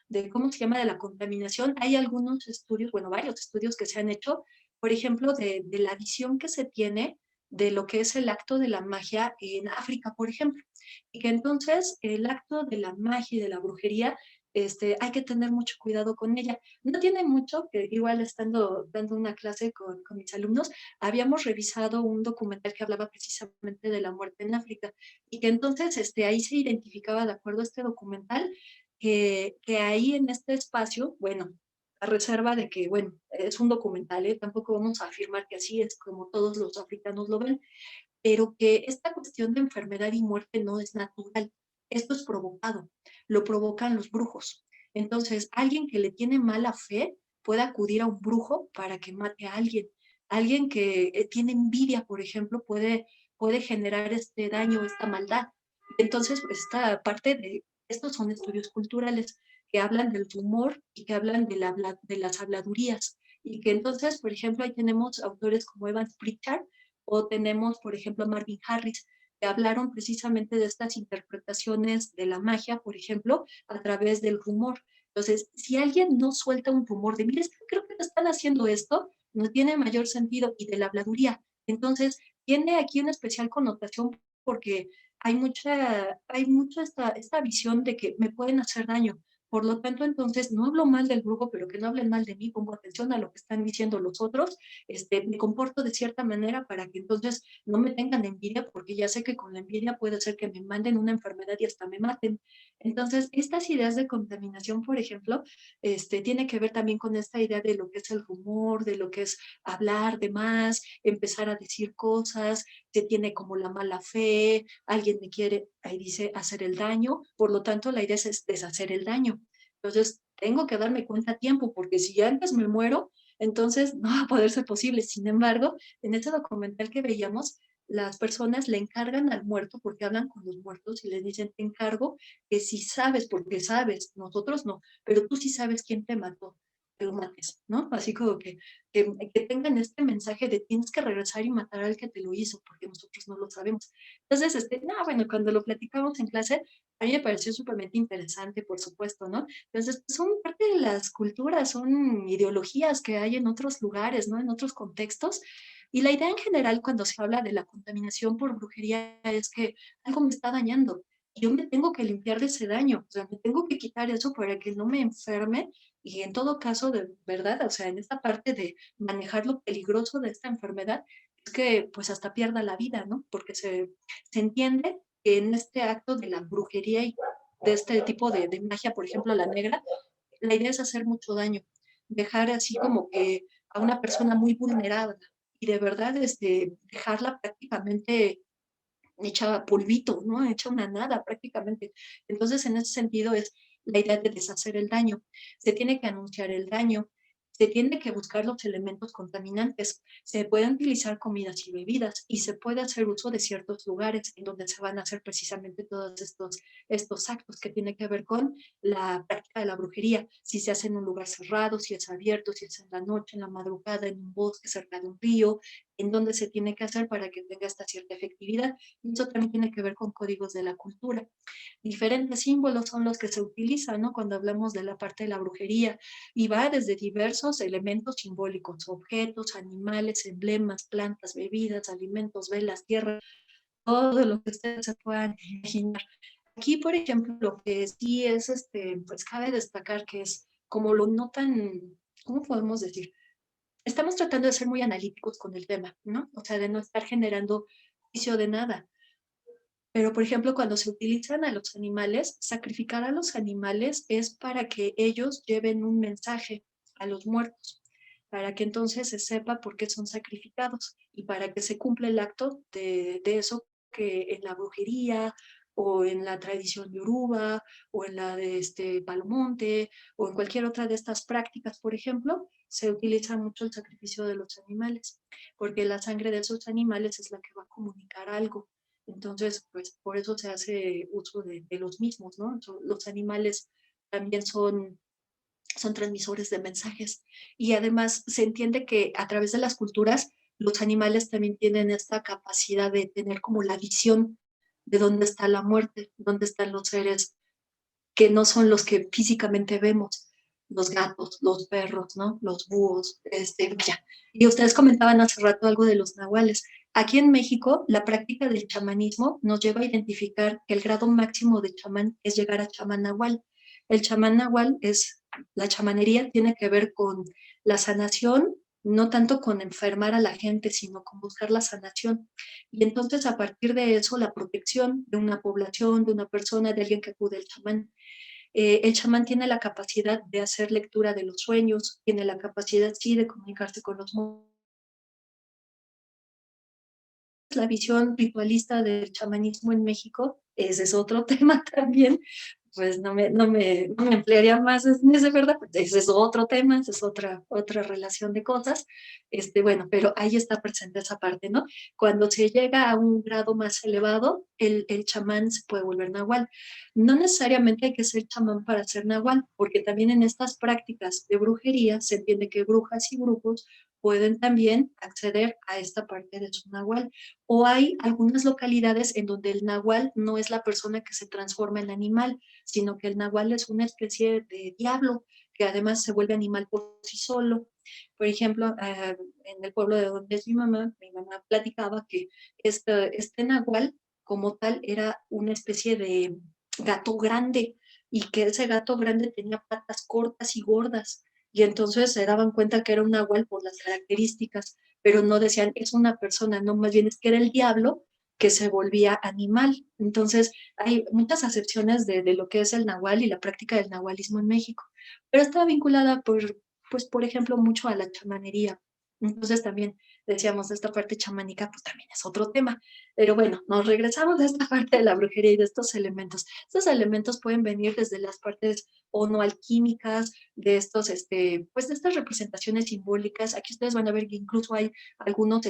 de cómo se llama, de la contaminación, hay algunos estudios, bueno, varios estudios que se han hecho, por ejemplo, de la visión que se tiene de lo que es el acto de la magia en África, por ejemplo. Y que entonces el acto de la magia y de la brujería, hay que tener mucho cuidado con ella. No tiene mucho, que igual estando dando una clase con mis alumnos, habíamos revisado un documental que hablaba precisamente de la muerte en África y que entonces ahí se identificaba, de acuerdo a este documental, que ahí en este espacio, bueno, a reserva de que, bueno, es un documental, tampoco vamos a afirmar que así es como todos los africanos lo ven, pero que esta cuestión de enfermedad y muerte no es natural, esto es provocado, lo provocan los brujos. Entonces, alguien que le tiene mala fe puede acudir a un brujo para que mate a alguien. Alguien que tiene envidia, por ejemplo, puede generar este daño, esta maldad. Entonces, esta parte de, estos son estudios culturales que hablan del rumor y que hablan de las habladurías. Y que entonces, por ejemplo, ahí tenemos autores como Evans Pritchard, o tenemos, por ejemplo, a Marvin Harris, que hablaron precisamente de estas interpretaciones de la magia, por ejemplo, a través del rumor. Entonces, si alguien no suelta un rumor de, mire, creo que están haciendo esto, no tiene mayor sentido, y de la habladuría. Entonces, tiene aquí una especial connotación porque hay mucha esta visión de que me pueden hacer daño. Por lo tanto, entonces, no hablo mal del grupo, pero que no hablen mal de mí, pongo atención a lo que están diciendo los otros, me comporto de cierta manera para que entonces no me tengan envidia, porque ya sé que con la envidia puede ser que me manden una enfermedad y hasta me maten. Entonces, estas ideas de contaminación, por ejemplo, tiene que ver también con esta idea de lo que es el rumor, de lo que es hablar de más, empezar a decir cosas, se tiene como la mala fe, alguien me quiere, ahí dice, hacer el daño, por lo tanto la idea es deshacer el daño. Entonces, tengo que darme cuenta a tiempo, porque si ya antes me muero, entonces no va a poder ser posible. Sin embargo, en este documental que veíamos, las personas le encargan al muerto, porque hablan con los muertos y les dicen, te encargo que si sabes, porque sabes, nosotros no, pero tú sí sabes quién te mató, que lo mates, ¿no? Así como que tengan este mensaje de tienes que regresar y matar al que te lo hizo, porque nosotros no lo sabemos. Entonces, no, bueno, cuando lo platicamos en clase, a mí me pareció súpermente interesante, por supuesto, ¿no? Entonces, son parte de las culturas, son ideologías que hay en otros lugares, ¿no? En otros contextos. Y la idea en general cuando se habla de la contaminación por brujería es que algo me está dañando. Yo me tengo que limpiar de ese daño, o sea, me tengo que quitar eso para que no me enferme y en todo caso, de verdad, o sea, en esta parte de manejar lo peligroso de esta enfermedad, es que pues hasta pierda la vida, ¿no? Porque se entiende que en este acto de la brujería y de este tipo de magia, por ejemplo, la negra, la idea es hacer mucho daño, dejar así como que a una persona muy vulnerable y de verdad dejarla prácticamente hecha polvito, ¿no? Hecha una nada prácticamente. Entonces, en ese sentido es la idea de deshacer el daño. Se tiene que anunciar el daño, se tiene que buscar los elementos contaminantes, se pueden utilizar comidas y bebidas y se puede hacer uso de ciertos lugares en donde se van a hacer precisamente todos estos actos que tienen que ver con la práctica de la brujería. Si se hace en un lugar cerrado, si es abierto, si es en la noche, en la madrugada, en un bosque, cerca de un río, en donde se tiene que hacer para que tenga esta cierta efectividad. Y eso también tiene que ver con códigos de la cultura. Diferentes símbolos son los que se utilizan, ¿no? Cuando hablamos de la parte de la brujería y va desde diversos elementos simbólicos, objetos, animales, emblemas, plantas, bebidas, alimentos, velas, tierra, todo lo que ustedes se puedan imaginar. Aquí, por ejemplo, lo que sí es, pues cabe destacar que es como lo notan, ¿cómo podemos decir? Estamos tratando de ser muy analíticos con el tema, ¿no? O sea, de no estar generando juicio de nada. Pero, por ejemplo, cuando se utilizan a los animales, sacrificar a los animales es para que ellos lleven un mensaje a los muertos, para que entonces se sepa por qué son sacrificados y para que se cumpla el acto de eso que en la brujería o en la tradición yoruba o en la de Palomonte o en cualquier otra de estas prácticas, por ejemplo, se utiliza mucho el sacrificio de los animales, porque la sangre de esos animales es la que va a comunicar algo. Entonces, pues por eso se hace uso de los mismos, ¿no? Los animales también son transmisores de mensajes y además se entiende que a través de las culturas los animales también tienen esta capacidad de tener como la visión de dónde está la muerte, dónde están los seres que no son los que físicamente vemos, los gatos, los perros, ¿no? Los búhos, ya. Y ustedes comentaban hace rato algo de los nahuales. Aquí en México, la práctica del chamanismo nos lleva a identificar que el grado máximo de chamán es llegar a chamán nahual. El chamán nahual la chamanería tiene que ver con la sanación, no tanto con enfermar a la gente, sino con buscar la sanación. Y entonces a partir de eso, la protección de una población, de una persona, de alguien que acude al chamán. El chamán tiene la capacidad de hacer lectura de los sueños, tiene la capacidad, sí, de comunicarse con los monjes. La visión ritualista del chamanismo en México, ese es otro tema también, pues no me emplearía más en ese, ¿verdad? Pues ese es otro tema, esa es otra relación de cosas, bueno, pero ahí está presente esa parte, ¿no? Cuando se llega a un grado más elevado, el chamán se puede volver nahual. No necesariamente hay que ser chamán para ser nahual, porque también en estas prácticas de brujería se entiende que brujas y brujos pueden también acceder a esta parte de su nahual. O hay algunas localidades en donde el nahual no es la persona que se transforma en animal, sino que el nahual es una especie de diablo que además se vuelve animal por sí solo. Por ejemplo, en el pueblo de donde es mi mamá platicaba que este nahual como tal era una especie de gato grande y que ese gato grande tenía patas cortas y gordas. Y entonces se daban cuenta que era un nahual por las características, pero no decían es una persona, no, más bien es que era el diablo que se volvía animal. Entonces, hay muchas acepciones de lo que es el nahual y la práctica del nahualismo en México, pero está vinculada, pues, por ejemplo, mucho a la chamanería. Entonces, también decíamos, esta parte chamánica, pues también es otro tema. Pero bueno, nos regresamos a esta parte de la brujería y de estos elementos. Estos elementos pueden venir desde las partes o no alquímicas, de estos, pues de estas representaciones simbólicas. Aquí ustedes van a ver que incluso hay algunos,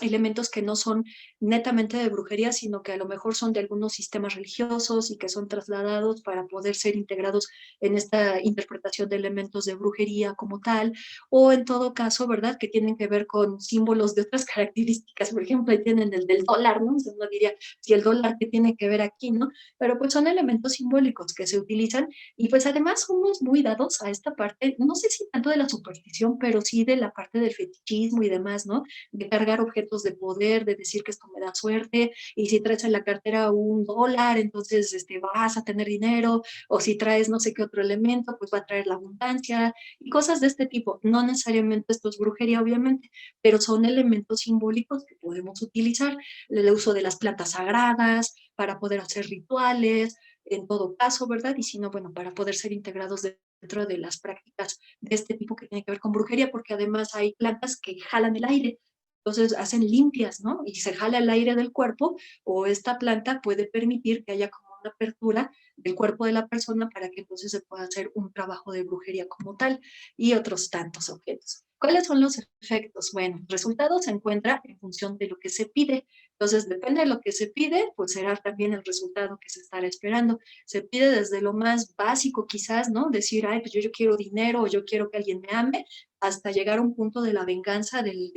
elementos que no son netamente de brujería, sino que a lo mejor son de algunos sistemas religiosos y que son trasladados para poder ser integrados en esta interpretación de elementos de brujería como tal, o en todo caso, ¿verdad? Que tienen que ver con símbolos de otras características. Por ejemplo, ahí tienen el del dólar, ¿no? Entonces uno diría, si el dólar, ¿qué tiene que ver aquí, no? Pero pues son elementos simbólicos que se utilizan y pues además somos muy dados a esta parte, no sé si tanto de la superstición, pero sí de la parte del fetichismo y demás, ¿no? De cargar objetos de poder, de decir que esto me da suerte, y si traes en la cartera un dólar, entonces vas a tener dinero, o si traes no sé qué otro elemento, pues va a traer la abundancia, y cosas de este tipo. No necesariamente esto es brujería, obviamente, pero son elementos simbólicos que podemos utilizar, el uso de las plantas sagradas para poder hacer rituales, en todo caso, ¿verdad? Y si no, bueno, para poder ser integrados dentro de las prácticas de este tipo que tiene que ver con brujería, porque además hay plantas que jalan el aire, entonces hacen limpias, ¿no? Y se jala el aire del cuerpo o esta planta puede permitir que haya como una apertura del cuerpo de la persona para que entonces se pueda hacer un trabajo de brujería como tal y otros tantos objetos. ¿Cuáles son los efectos? Bueno, el resultado se encuentra en función de lo que se pide. Entonces, depende de lo que se pide, pues será también el resultado que se estará esperando. Se pide desde lo más básico quizás, ¿no? Decir, ay, pues yo quiero dinero o yo quiero que alguien me ame, hasta llegar a un punto de la venganza, del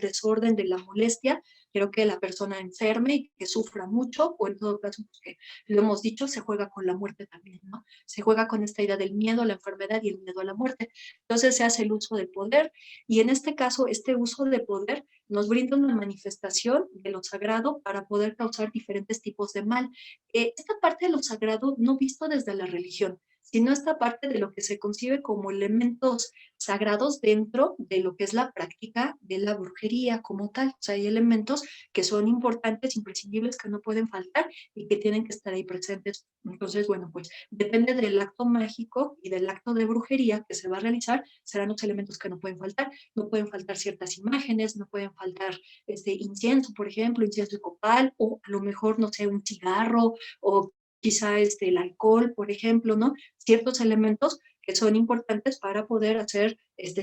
desorden, de la molestia. Quiero que la persona enferme y que sufra mucho, o en todo caso, pues que lo hemos dicho, se juega con la muerte también, ¿no? Se juega con esta idea del miedo a la enfermedad y el miedo a la muerte. Entonces se hace el uso del poder y en este caso, este uso de poder nos brinda una manifestación de lo sagrado para poder causar diferentes tipos de mal. Esta parte de lo sagrado no visto desde la religión, sino esta parte de lo que se concibe como elementos sagrados dentro de lo que es la práctica de la brujería como tal. O sea, hay elementos que son importantes, imprescindibles, que no pueden faltar y que tienen que estar ahí presentes. Entonces, bueno, pues depende del acto mágico y del acto de brujería que se va a realizar, serán los elementos que no pueden faltar. No pueden faltar ciertas imágenes, no pueden faltar incienso, por ejemplo, incienso de copal, o a lo mejor, no sé, un cigarro, o quizá el alcohol, por ejemplo, ¿no? Ciertos elementos que son importantes para poder hacer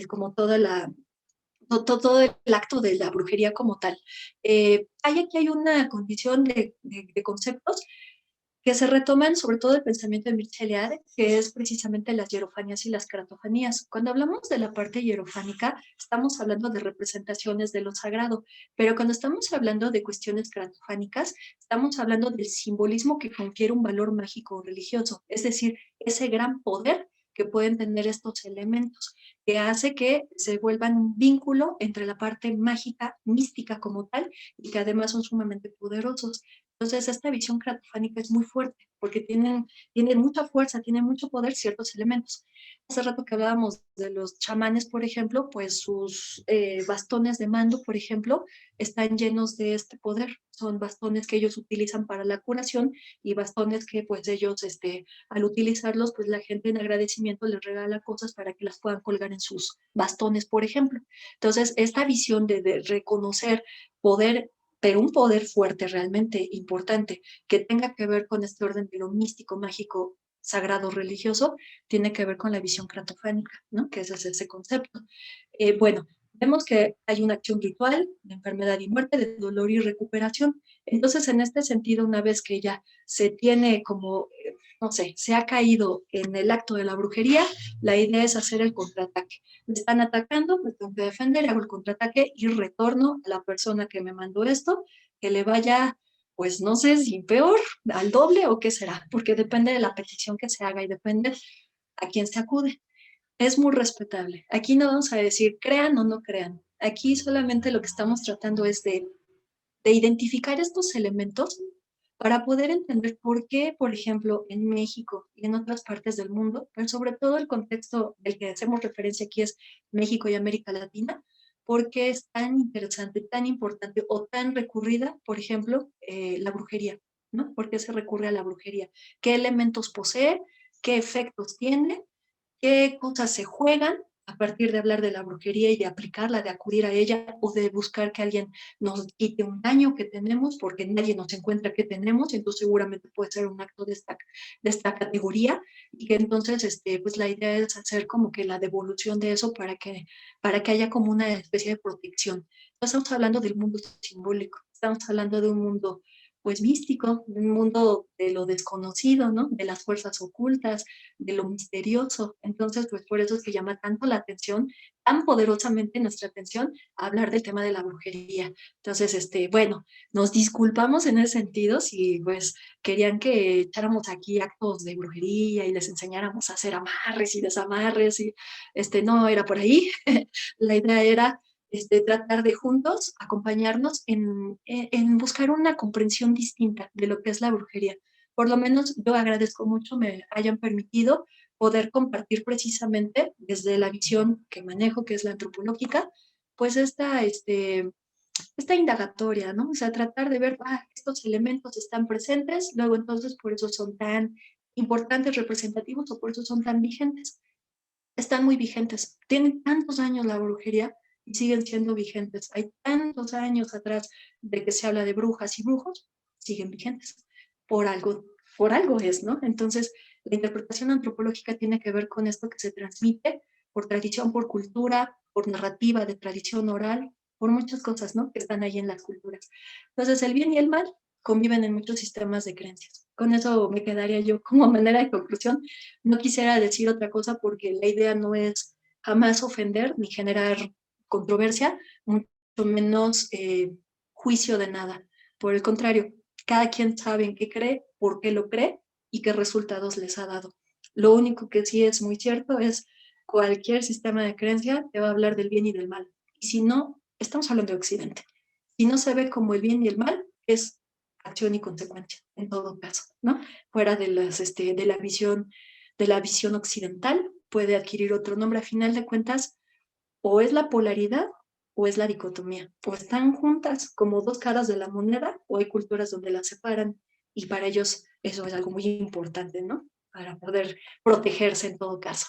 como todo el acto de la brujería como tal. Aquí hay una condición de conceptos que se retoman sobre todo el pensamiento de Mircea Eliade, que es precisamente las hierofanías y las cratofanías. Cuando hablamos de la parte hierofánica, estamos hablando de representaciones de lo sagrado, pero cuando estamos hablando de cuestiones cratofánicas, estamos hablando del simbolismo que confiere un valor mágico o religioso, es decir, ese gran poder que pueden tener estos elementos, que hace que se vuelvan un vínculo entre la parte mágica, mística como tal, y que además son sumamente poderosos. Entonces, esta visión cratofánica es muy fuerte porque tienen mucha fuerza, tienen mucho poder ciertos elementos. Hace rato que hablábamos de los chamanes, por ejemplo, pues sus bastones de mando, por ejemplo, están llenos de este poder. Son bastones que ellos utilizan para la curación y bastones que pues ellos, al utilizarlos, pues la gente en agradecimiento les regala cosas para que las puedan colgar en sus bastones, por ejemplo. Entonces, esta visión de reconocer poder, pero un poder fuerte, realmente importante, que tenga que ver con este orden de lo místico, mágico, sagrado, religioso, tiene que ver con la visión cratofánica, ¿no? Que ese es ese concepto. Bueno, vemos que hay una acción ritual de enfermedad y muerte, de dolor y recuperación. Entonces, en este sentido, una vez que ya se tiene como, no sé, se ha caído en el acto de la brujería, la idea es hacer el contraataque. Me están atacando, me tengo que defender, hago el contraataque y retorno a la persona que me mandó esto, que le vaya, pues no sé si peor, al doble o qué será, porque depende de la petición que se haga y depende a quién se acude. Es muy respetable. Aquí no vamos a decir crean o no crean. Aquí solamente lo que estamos tratando es de identificar estos elementos para poder entender por qué, por ejemplo, en México y en otras partes del mundo, pero sobre todo el contexto del que hacemos referencia aquí es México y América Latina, por qué es tan interesante, tan importante o tan recurrida, por ejemplo, la brujería, ¿no? ¿Por qué se recurre a la brujería? ¿Qué elementos posee? ¿Qué efectos tiene? ¿Qué cosas se juegan a partir de hablar de la brujería y de aplicarla, de acudir a ella o de buscar que alguien nos quite un daño que tenemos porque nadie nos encuentra que tenemos? Entonces seguramente puede ser un acto de esta categoría y que entonces pues la idea es hacer como que la devolución de eso para que haya como una especie de protección. No estamos hablando del mundo simbólico, estamos hablando de un mundo pues místico, un mundo de lo desconocido, ¿no? De las fuerzas ocultas, de lo misterioso. Entonces, pues por eso es que llama tanto la atención, tan poderosamente nuestra atención, a hablar del tema de la brujería. Entonces, bueno, nos disculpamos en ese sentido si pues querían que echáramos aquí actos de brujería y les enseñáramos a hacer amarres y desamarres y no era por ahí. La idea era tratar de juntos acompañarnos en buscar una comprensión distinta de lo que es la brujería. Por lo menos yo agradezco mucho me hayan permitido poder compartir precisamente desde la visión que manejo, que es la antropológica, pues esta indagatoria, ¿no? O sea, tratar de ver, estos elementos están presentes, luego entonces por eso son tan importantes, representativos, o por eso son tan vigentes. Están muy vigentes. Tienen tantos años la brujería y siguen siendo vigentes. Hay tantos años atrás de que se habla de brujas y brujos, siguen vigentes. Por algo, por algo es, ¿no? Entonces, la interpretación antropológica tiene que ver con esto que se transmite por tradición, por cultura, por narrativa de tradición oral, por muchas cosas, ¿no? Que están ahí en las culturas. Entonces, el bien y el mal conviven en muchos sistemas de creencias. Con eso me quedaría yo como manera de conclusión. No quisiera decir otra cosa porque la idea no es jamás ofender ni generar controversia, mucho menos juicio de nada. Por el contrario, cada quien sabe en qué cree, por qué lo cree y qué resultados les ha dado. Lo único que sí es muy cierto es cualquier sistema de creencia te va a hablar del bien y del mal. Y si no, estamos hablando de Occidente. Si no se ve como el bien y el mal, es acción y consecuencia, en todo caso, ¿no? Fuera de la visión occidental, puede adquirir otro nombre. A final de cuentas, o es la polaridad o es la dicotomía. O están juntas como dos caras de la moneda, o hay culturas donde las separan, y para ellos eso es algo muy importante, ¿no? Para poder protegerse en todo caso.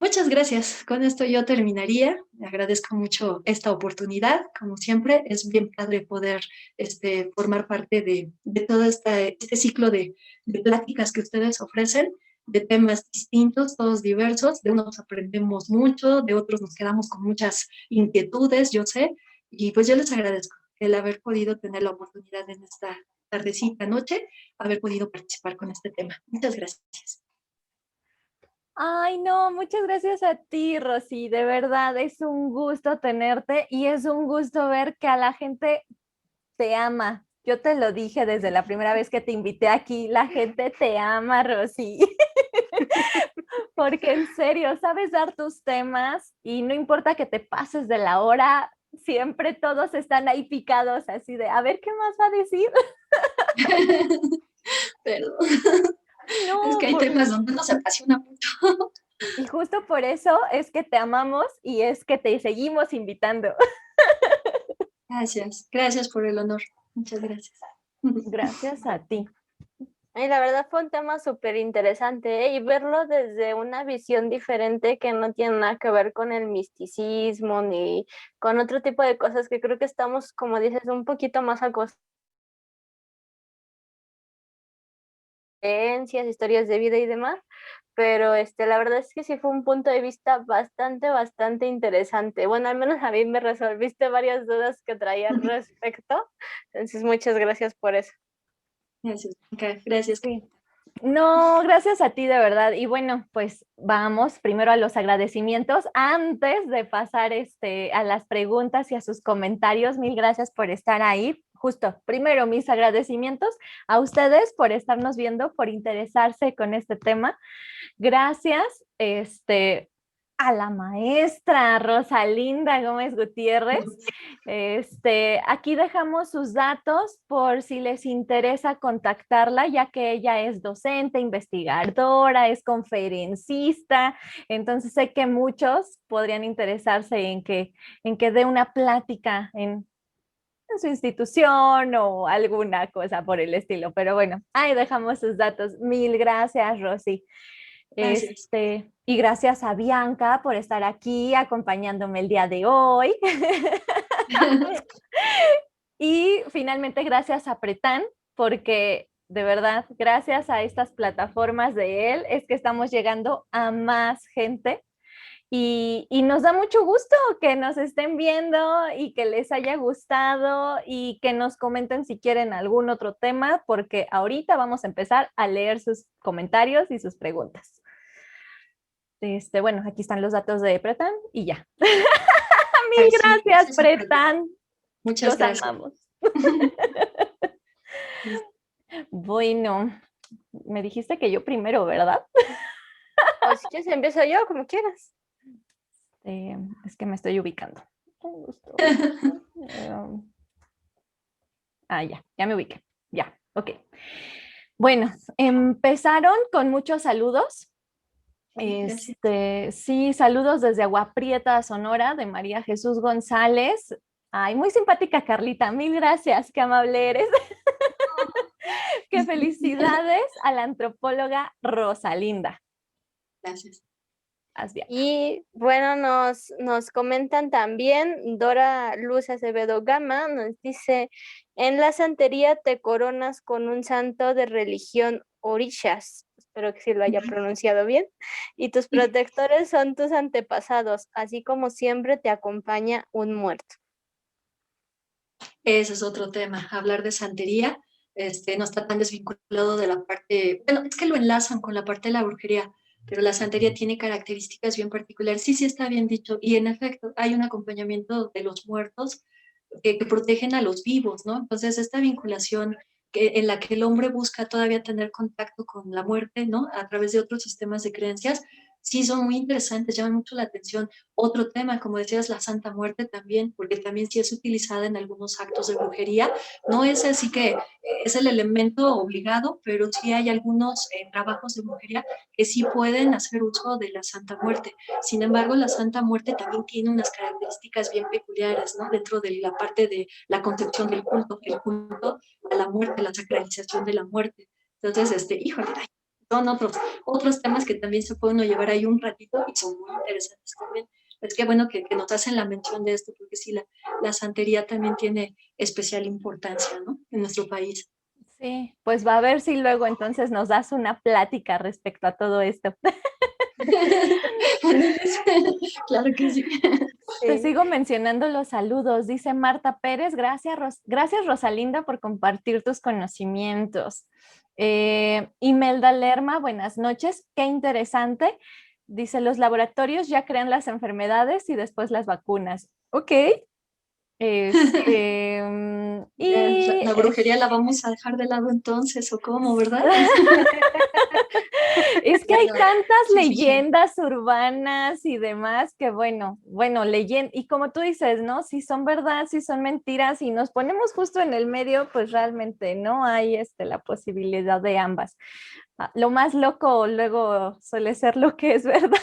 Muchas gracias. Con esto yo terminaría. Agradezco mucho esta oportunidad. Como siempre, es bien padre poder formar parte de todo este ciclo de pláticas que ustedes ofrecen, de temas distintos, todos diversos. De unos aprendemos mucho, de otros nos quedamos con muchas inquietudes, yo sé. Y pues yo les agradezco el haber podido tener la oportunidad en esta tardecita, noche, haber podido participar con este tema. Muchas gracias. Ay, no, muchas gracias a ti, Rosy. De verdad, es un gusto tenerte y es un gusto ver que a la gente te ama. Yo te lo dije desde la primera vez que te invité aquí, la gente te ama, Rosy. Porque en serio, sabes dar tus temas y no importa que te pases de la hora, siempre todos están ahí picados, así de, a ver qué más va a decir. Perdón. Es No, que hay temas donde uno se apasiona mucho. y justo por eso es que te amamos y es que te seguimos invitando. Gracias, gracias por el honor. Muchas gracias. Gracias a ti. Y la verdad fue un tema súper interesante, ¿eh? Y verlo desde una visión diferente que no tiene nada que ver con el misticismo ni con otro tipo de cosas que creo que estamos, como dices, un poquito más acostumbrados a creencias, historias de vida y demás. Pero la verdad es que sí fue un punto de vista bastante interesante. Bueno, al menos a mí me resolviste varias dudas que traía al respecto. Entonces, muchas gracias por eso. Gracias, Blanca. Gracias. Sí. No, gracias a ti de verdad. Y bueno, pues vamos primero a los agradecimientos antes de pasar a las preguntas y a sus comentarios. Mil gracias por estar ahí. Justo, primero mis agradecimientos a ustedes por estarnos viendo, por interesarse con este tema. Gracias, a la maestra Rosalinda Gómez Gutiérrez. Aquí dejamos sus datos por si les interesa contactarla, ya que ella es docente, investigadora, es conferencista, entonces sé que muchos podrían interesarse en que dé una plática en su institución o alguna cosa por el estilo, pero bueno, ahí dejamos sus datos. Mil gracias, Rosy. Gracias. Y gracias a Bianca por estar aquí acompañándome el día de hoy. Y finalmente gracias a Pretán, porque de verdad, gracias a estas plataformas de él, es que estamos llegando a más gente y nos da mucho gusto que nos estén viendo y que les haya gustado y que nos comenten si quieren algún otro tema, porque ahorita vamos a empezar a leer sus comentarios y sus preguntas. Bueno, aquí están los datos de Pretan y ya. Mil Ay, sí, gracias, Pretan. muchas Los gracias. amamos. Bueno, me dijiste que yo primero, ¿verdad? O si quieres, empiezo yo, como quieras. Es que me estoy ubicando. Ya me ubiqué. Ya, ok. Bueno, empezaron con muchos saludos. Sí, saludos desde Agua Prieta, Sonora, de María Jesús González. Ay, muy simpática Carlita, mil gracias, qué amable eres. Qué felicidades a la antropóloga Rosalinda. Gracias. Y bueno, nos comentan también, Dora Luz Acevedo Gama nos dice, en la santería te coronas con un santo de religión orishas, espero que sí lo haya pronunciado bien, y tus protectores son tus antepasados, así como siempre te acompaña un muerto. Ese es otro tema, hablar de santería, no está tan desvinculado de la parte, bueno, es que lo enlazan con la parte de la brujería, pero la santería tiene características bien particulares. Sí, sí está bien dicho, y en efecto hay un acompañamiento de los muertos que protegen a los vivos, ¿no? Entonces, esta vinculación en la que el hombre busca todavía tener contacto con la muerte, ¿no? A través de otros sistemas de creencias, sí son muy interesantes, llaman mucho la atención. Otro tema, como decías, la Santa Muerte también, porque también sí es utilizada en algunos actos de brujería. No es así que es el elemento obligado, pero sí hay algunos trabajos de brujería que sí pueden hacer uso de la Santa Muerte. Sin embargo, la Santa Muerte también tiene unas características bien peculiares, ¿no? Dentro de la parte de la concepción del culto, el culto a la muerte, la sacralización de la muerte. Entonces, híjole, son otros temas que también se pueden llevar ahí un ratito y son muy interesantes también. Es que bueno que nos hacen la mención de esto, porque sí, la santería también tiene especial importancia, ¿no? En nuestro país. Sí, pues va a ver si luego entonces nos das una plática respecto a todo esto. Claro que sí. Te sigo mencionando los saludos. Dice Marta Pérez, gracias Rosalinda por compartir tus conocimientos. Imelda Lerma, buenas noches, qué interesante. Dice, los laboratorios ya crean las enfermedades y después las vacunas. Ok, Ya, Y la brujería la vamos a dejar de lado entonces, ¿o cómo, verdad? es que hay Bueno, tantas sí, fíjate. leyendas urbanas y demás que bueno, y como tú dices, ¿no? Si son verdad, si son mentiras, y nos ponemos justo en el medio, pues realmente no hay la posibilidad de ambas. Lo más loco luego suele ser lo que es verdad.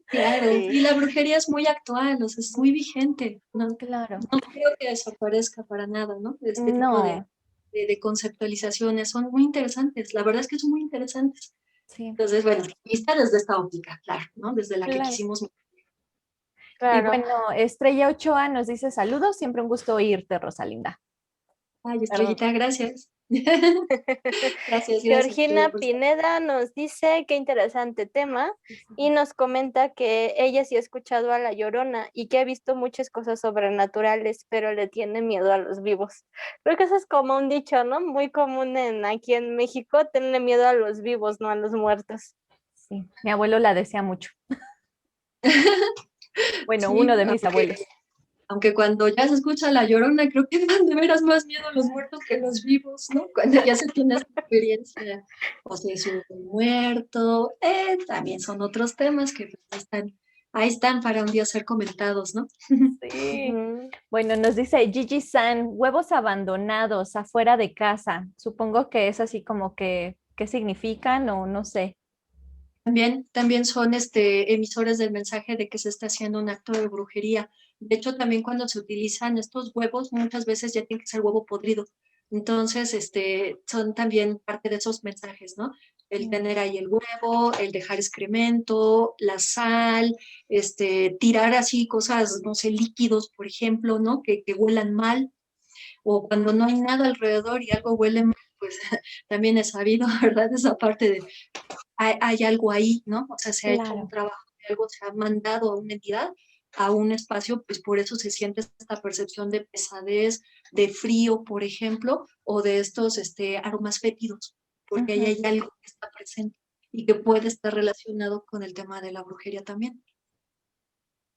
Claro, y Sí. la brujería es muy actual, o sea, es muy vigente, no, Claro. no creo que desaparezca para nada, ¿no? Este tipo No, de conceptualizaciones son muy interesantes, la verdad es que son muy interesantes. sí, Entonces, bueno, vista desde esta óptica, claro, ¿no? Desde la que claro. quisimos. Y Claro. bueno, Estrella Ochoa nos dice saludos, siempre un gusto oírte, Rosalinda. Ay, Perdón. Estrellita, gracias. Gracias, gracias, Estrella, Georgina por estar. Pineda nos dice qué interesante tema y nos comenta que ella sí ha escuchado a La Llorona y que ha visto muchas cosas sobrenaturales, pero le tiene miedo a los vivos. Creo que eso es como un dicho, ¿no? Muy común aquí en México, tenerle miedo a los vivos, no a los muertos. Sí, mi abuelo la decía mucho. Bueno, uno Sí, de mis abuelos. aunque cuando ya se escucha la llorona, creo que dan de veras más miedo los muertos que los vivos, ¿no? Cuando ya se tiene esta experiencia, o se sube un muerto, también son otros temas que pues, ahí están para un día ser comentados, ¿no? Sí. Ujú. Bueno, nos dice Gigi San, huevos abandonados afuera de casa. Supongo que es así como que, ¿qué significan o no sé? También son emisores del mensaje de que se está haciendo un acto de brujería. De hecho, también cuando se utilizan estos huevos, muchas veces ya tiene que ser huevo podrido. Entonces, son también parte de esos mensajes, ¿no? El Mm. tener ahí el huevo, el dejar excremento, la sal, tirar así cosas, no sé, líquidos, por ejemplo, ¿no? Que huelan mal, o cuando no hay nada alrededor y algo huele mal, pues también es sabido, ¿verdad? Esa parte de hay algo ahí, ¿no? O sea, se ha hecho un Claro. trabajo, algo se ha mandado a una entidad, a un espacio, pues por eso se siente esta percepción de pesadez, de frío, por ejemplo, o de estos aromas fétidos, porque ahí Ujú. hay algo que está presente y que puede estar relacionado con el tema de la brujería también.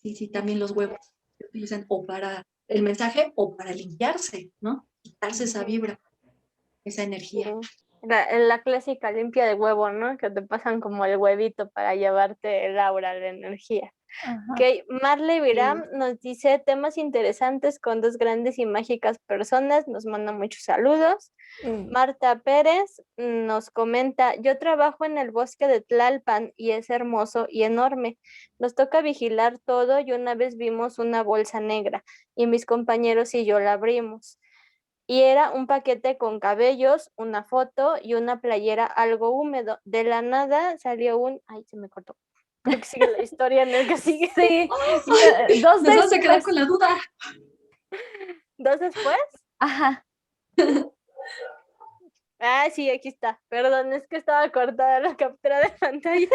Sí, sí, también los huevos se utilizan o para el mensaje o para limpiarse, ¿no? Quitarse esa vibra, esa Sí. energía. La clásica limpia de huevo, ¿no? Que te pasan como el huevito para llevarte el aura, la energía. Ajá. Ok, Marley Sí. Viram nos dice temas interesantes con dos grandes y mágicas personas, nos manda muchos saludos. Mm. Marta Pérez nos comenta, yo trabajo en el bosque de Tlalpan y es hermoso y enorme. Nos toca vigilar todo y una vez vimos una bolsa negra y mis compañeros y yo la abrimos. Y era un paquete con cabellos, una foto y una playera algo húmedo. De la nada salió un... Ay, se me cortó. Creo que sigue la historia en el que sigue. Sí, ¡Ay! dos Nos vamos a quedar con después. la duda. ¿Dos después? Ajá. Ah, sí, aquí está. Perdón, es que estaba cortada la captura de pantalla.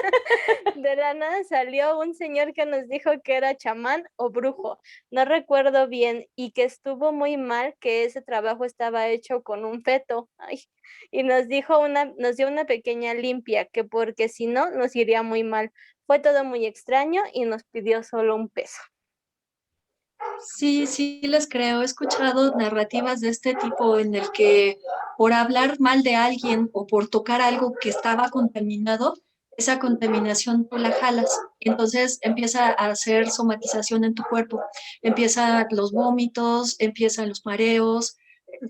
De la nada salió un señor que nos dijo que era chamán o brujo. No recuerdo bien y que estuvo muy mal, que ese trabajo estaba hecho con un feto. Ay, y nos dio una pequeña limpia, que porque si no nos iría muy mal. Fue todo muy extraño y nos pidió solo un peso. Sí, sí, les creo. He escuchado narrativas de este tipo en el que por hablar mal de alguien o por tocar algo que estaba contaminado, esa contaminación tú la jalas. Entonces empieza a hacer somatización en tu cuerpo. Empiezan los vómitos, empiezan los mareos,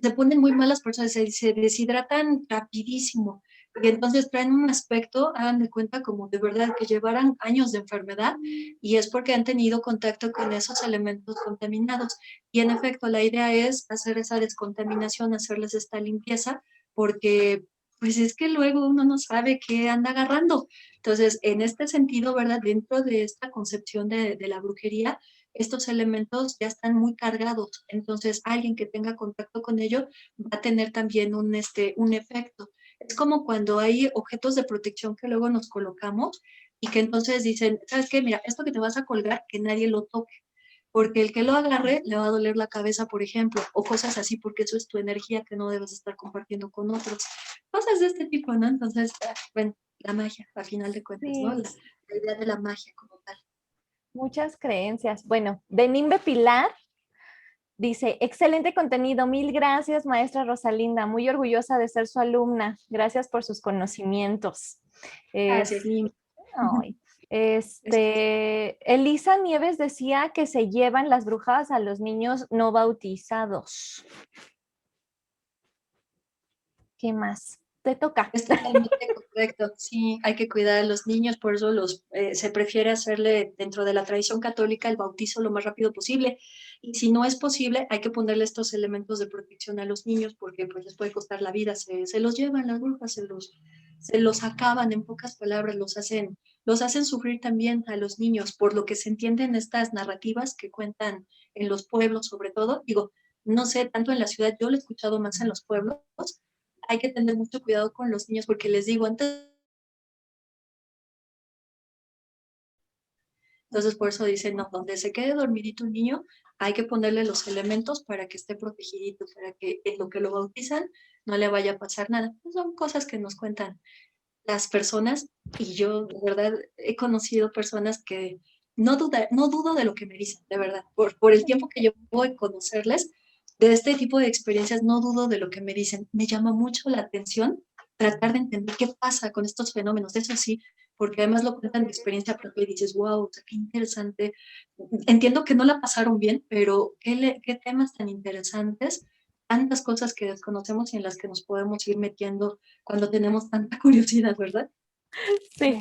se ponen muy malas personas, se deshidratan rapidísimo. Y entonces traen un aspecto, hagan de cuenta, como de verdad que llevaran años de enfermedad y es porque han tenido contacto con esos elementos contaminados. Y en efecto, la idea es hacer esa descontaminación, hacerles esta limpieza, porque pues es que luego uno no sabe qué anda agarrando. Entonces, en este sentido, ¿verdad? Dentro de esta concepción de la brujería, estos elementos ya están muy cargados. Entonces, alguien que tenga contacto con ellos va a tener también un efecto. Es como cuando hay objetos de protección que luego nos colocamos y que entonces dicen, ¿sabes qué? Mira, esto que te vas a colgar, que nadie lo toque, porque el que lo agarre le va a doler la cabeza, por ejemplo, o cosas así, porque eso es tu energía que no debes estar compartiendo con otros. Cosas de este tipo, ¿no? Entonces, bueno, la magia, a final de cuentas, ¿no? Sí, La idea de la magia como tal. muchas creencias. Bueno, de Nimbe Pilar Dice, excelente contenido, mil gracias, maestra Rosalinda, muy orgullosa de ser su alumna, gracias por sus conocimientos. Gracias, Nim. Ay, Elisa Nieves decía que se llevan las brujas a los niños no bautizados. ¿Qué más? Te toca. Es totalmente correcto, sí, hay que cuidar a los niños, por eso se prefiere hacerle dentro de la tradición católica el bautizo lo más rápido posible, y si no es posible, hay que ponerle estos elementos de protección a los niños, porque pues les puede costar la vida, se los llevan las brujas, se los acaban, en pocas palabras, los hacen sufrir también a los niños, por lo que se entienden estas narrativas que cuentan en los pueblos, sobre todo, digo, no sé, tanto en la ciudad, yo lo he escuchado más en los pueblos, hay que tener mucho cuidado con los niños porque les digo, entonces por eso dicen, no, donde se quede dormidito un niño, hay que ponerle los elementos para que esté protegidito, para que en lo que lo bautizan no le vaya a pasar nada. Pues son cosas que nos cuentan las personas y yo, de verdad, he conocido personas que no dudo de lo que me dicen, de verdad, por el tiempo que llevo de conocerles, de este tipo de experiencias, no dudo de lo que me dicen. Me llama mucho la atención tratar de entender qué pasa con estos fenómenos, eso sí, porque además lo cuentan de experiencia propia y dices, wow, qué interesante. Entiendo que no la pasaron bien, pero qué temas tan interesantes, tantas cosas que desconocemos y en las que nos podemos ir metiendo cuando tenemos tanta curiosidad, ¿verdad? Sí.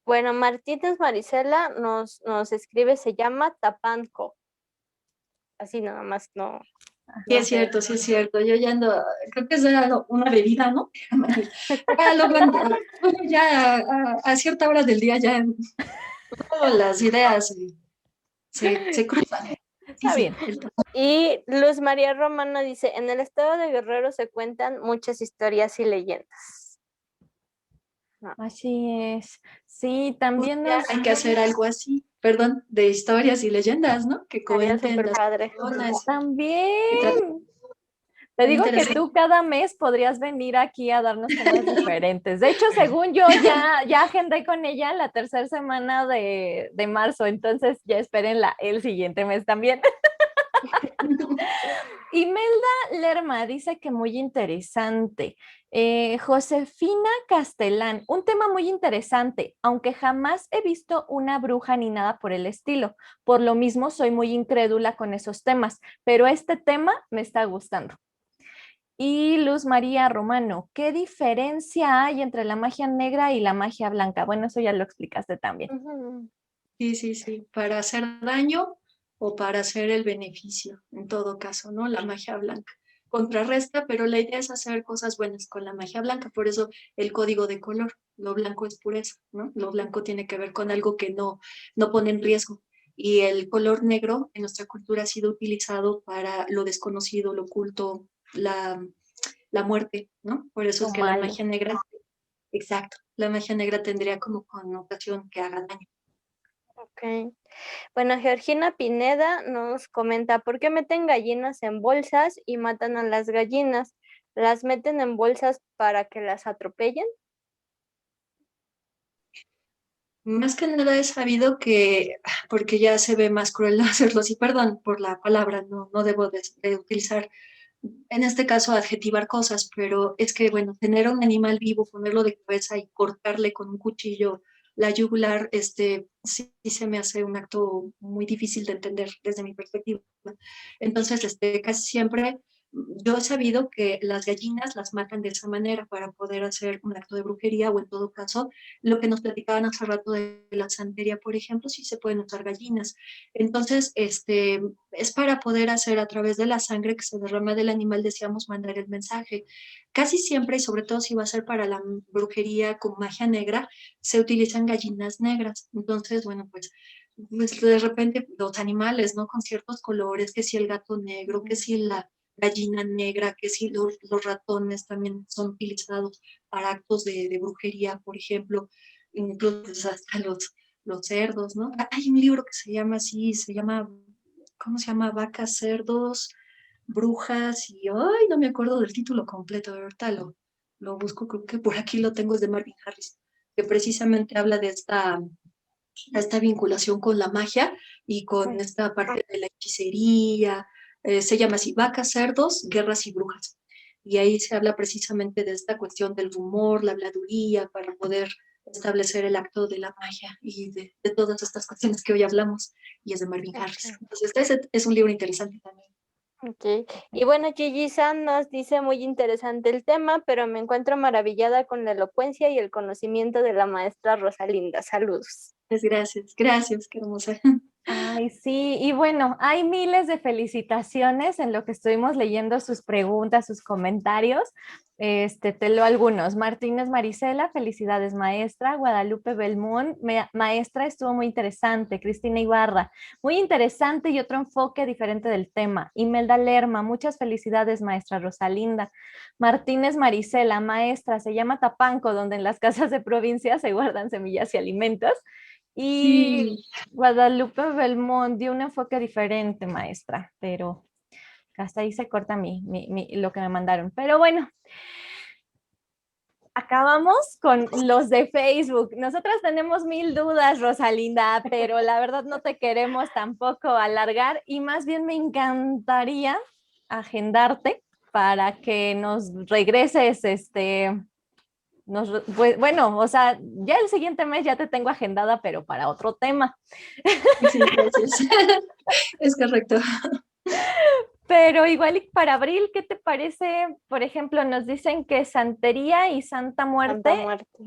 Bueno, Martínez Marisela nos escribe, se llama Tapanco. Así nada más, no, Sí, no es sé. cierto, sí es cierto. Yo ya ando, creo que es una bebida, ¿no? Ya, luego ya a cierta hora del día ya todas las ideas se cruzan. Sí, Está sí, bien. Y Luz María Romano dice, en el estado de Guerrero se cuentan muchas historias y leyendas. Así es. Sí, un también día nos... hay que hacer algo así, perdón, de historias y leyendas, ¿no? Que Estaría cuenten súper las padre. personas. Que También. Te tan digo que interesante. tú cada mes podrías venir aquí a darnos temas diferentes. De hecho, según yo, ya agendé con ella la tercera semana de marzo, entonces ya esperen el siguiente mes también. Imelda Lerma dice que muy interesante. Josefina Castellán, un tema muy interesante, aunque jamás he visto una bruja ni nada por el estilo. Por lo mismo, soy muy incrédula con esos temas, pero este tema me está gustando. Y Luz María Romano, ¿qué diferencia hay entre la magia negra y la magia blanca? Bueno, eso ya lo explicaste también. Ujú. Sí, sí, sí, para hacer daño o para hacer el beneficio, en todo caso, ¿no? La magia blanca contrarresta, pero la idea es hacer cosas buenas con la magia blanca, por eso el código de color, lo blanco es pureza, ¿no? Lo blanco tiene que ver con algo que no pone en riesgo. Y el color negro en nuestra cultura ha sido utilizado para lo desconocido, lo oculto, la muerte, ¿no? Por eso Lo es que la malo. magia negra, exacto, la magia negra tendría como connotación que haga daño. Ok. Bueno, Georgina Pineda nos comenta, ¿por qué meten gallinas en bolsas y matan a las gallinas? ¿Las meten en bolsas para que las atropellen? Más que nada he sabido que, porque ya se ve más cruel hacerlo así, perdón por la palabra, no debo de utilizar, en este caso, adjetivar cosas, pero es que, bueno, tener un animal vivo, ponerlo de cabeza y cortarle con un cuchillo la yugular, sí se me hace un acto muy difícil de entender desde mi perspectiva. Entonces, casi siempre yo he sabido que las gallinas las matan de esa manera para poder hacer un acto de brujería o en todo caso, lo que nos platicaban hace rato de la santería, por ejemplo, sí se pueden usar gallinas. Entonces, es para poder hacer a través de la sangre que se derrama del animal, decíamos, mandar el mensaje. Casi siempre, y sobre todo si va a ser para la brujería con magia negra, se utilizan gallinas negras. Entonces, bueno, pues de repente los animales, ¿no? Con ciertos colores, que si el gato negro, que si la gallina negra, que si los ratones también son utilizados para actos de brujería, por ejemplo, incluso pues, hasta los cerdos, ¿no? Hay un libro que se llama así, ¿cómo se llama? Vacas, cerdos, brujas y, ay, no me acuerdo del título completo, ahorita lo busco, creo que por aquí lo tengo, es de Marvin Harris, que precisamente habla de esta vinculación con la magia y con esta parte de la hechicería. se llama así, Vacas, Cerdos, Guerras y Brujas. Y ahí se habla precisamente de esta cuestión del rumor, la habladuría, para poder establecer el acto de la magia y de todas estas cuestiones que hoy hablamos, y es de Marvin Harris. Ok. Entonces, ese es un libro interesante también. Ok. Y bueno, Gigi-san nos dice muy interesante el tema, pero me encuentro maravillada con la elocuencia y el conocimiento de la maestra Rosalinda. Saludos. Gracias, gracias, qué hermosa. Ay, sí, y bueno, hay miles de felicitaciones en lo que estuvimos leyendo sus preguntas, sus comentarios. Te leo algunos. Martínez Marisela, felicidades maestra. Guadalupe Belmont, maestra, estuvo muy interesante. Cristina Ibarra, muy interesante y otro enfoque diferente del tema. Imelda Lerma, muchas felicidades maestra Rosalinda. Martínez Marisela, maestra, se llama Tapanco, donde en las casas de provincia se guardan semillas y alimentos. Y Sí, Guadalupe Belmont dio un enfoque diferente, maestra, pero hasta ahí se corta lo que me mandaron. Pero bueno, acabamos con los de Facebook. Nosotras tenemos mil dudas, Rosalinda, pero la verdad no te queremos tampoco alargar y más bien me encantaría agendarte para que nos regreses pues, bueno, o sea, ya el siguiente mes ya te tengo agendada, pero para otro tema. sí, gracias. Es correcto. Pero igual y para abril, ¿qué te parece? Por ejemplo, nos dicen que Santería y Santa Muerte, Santa Muerte.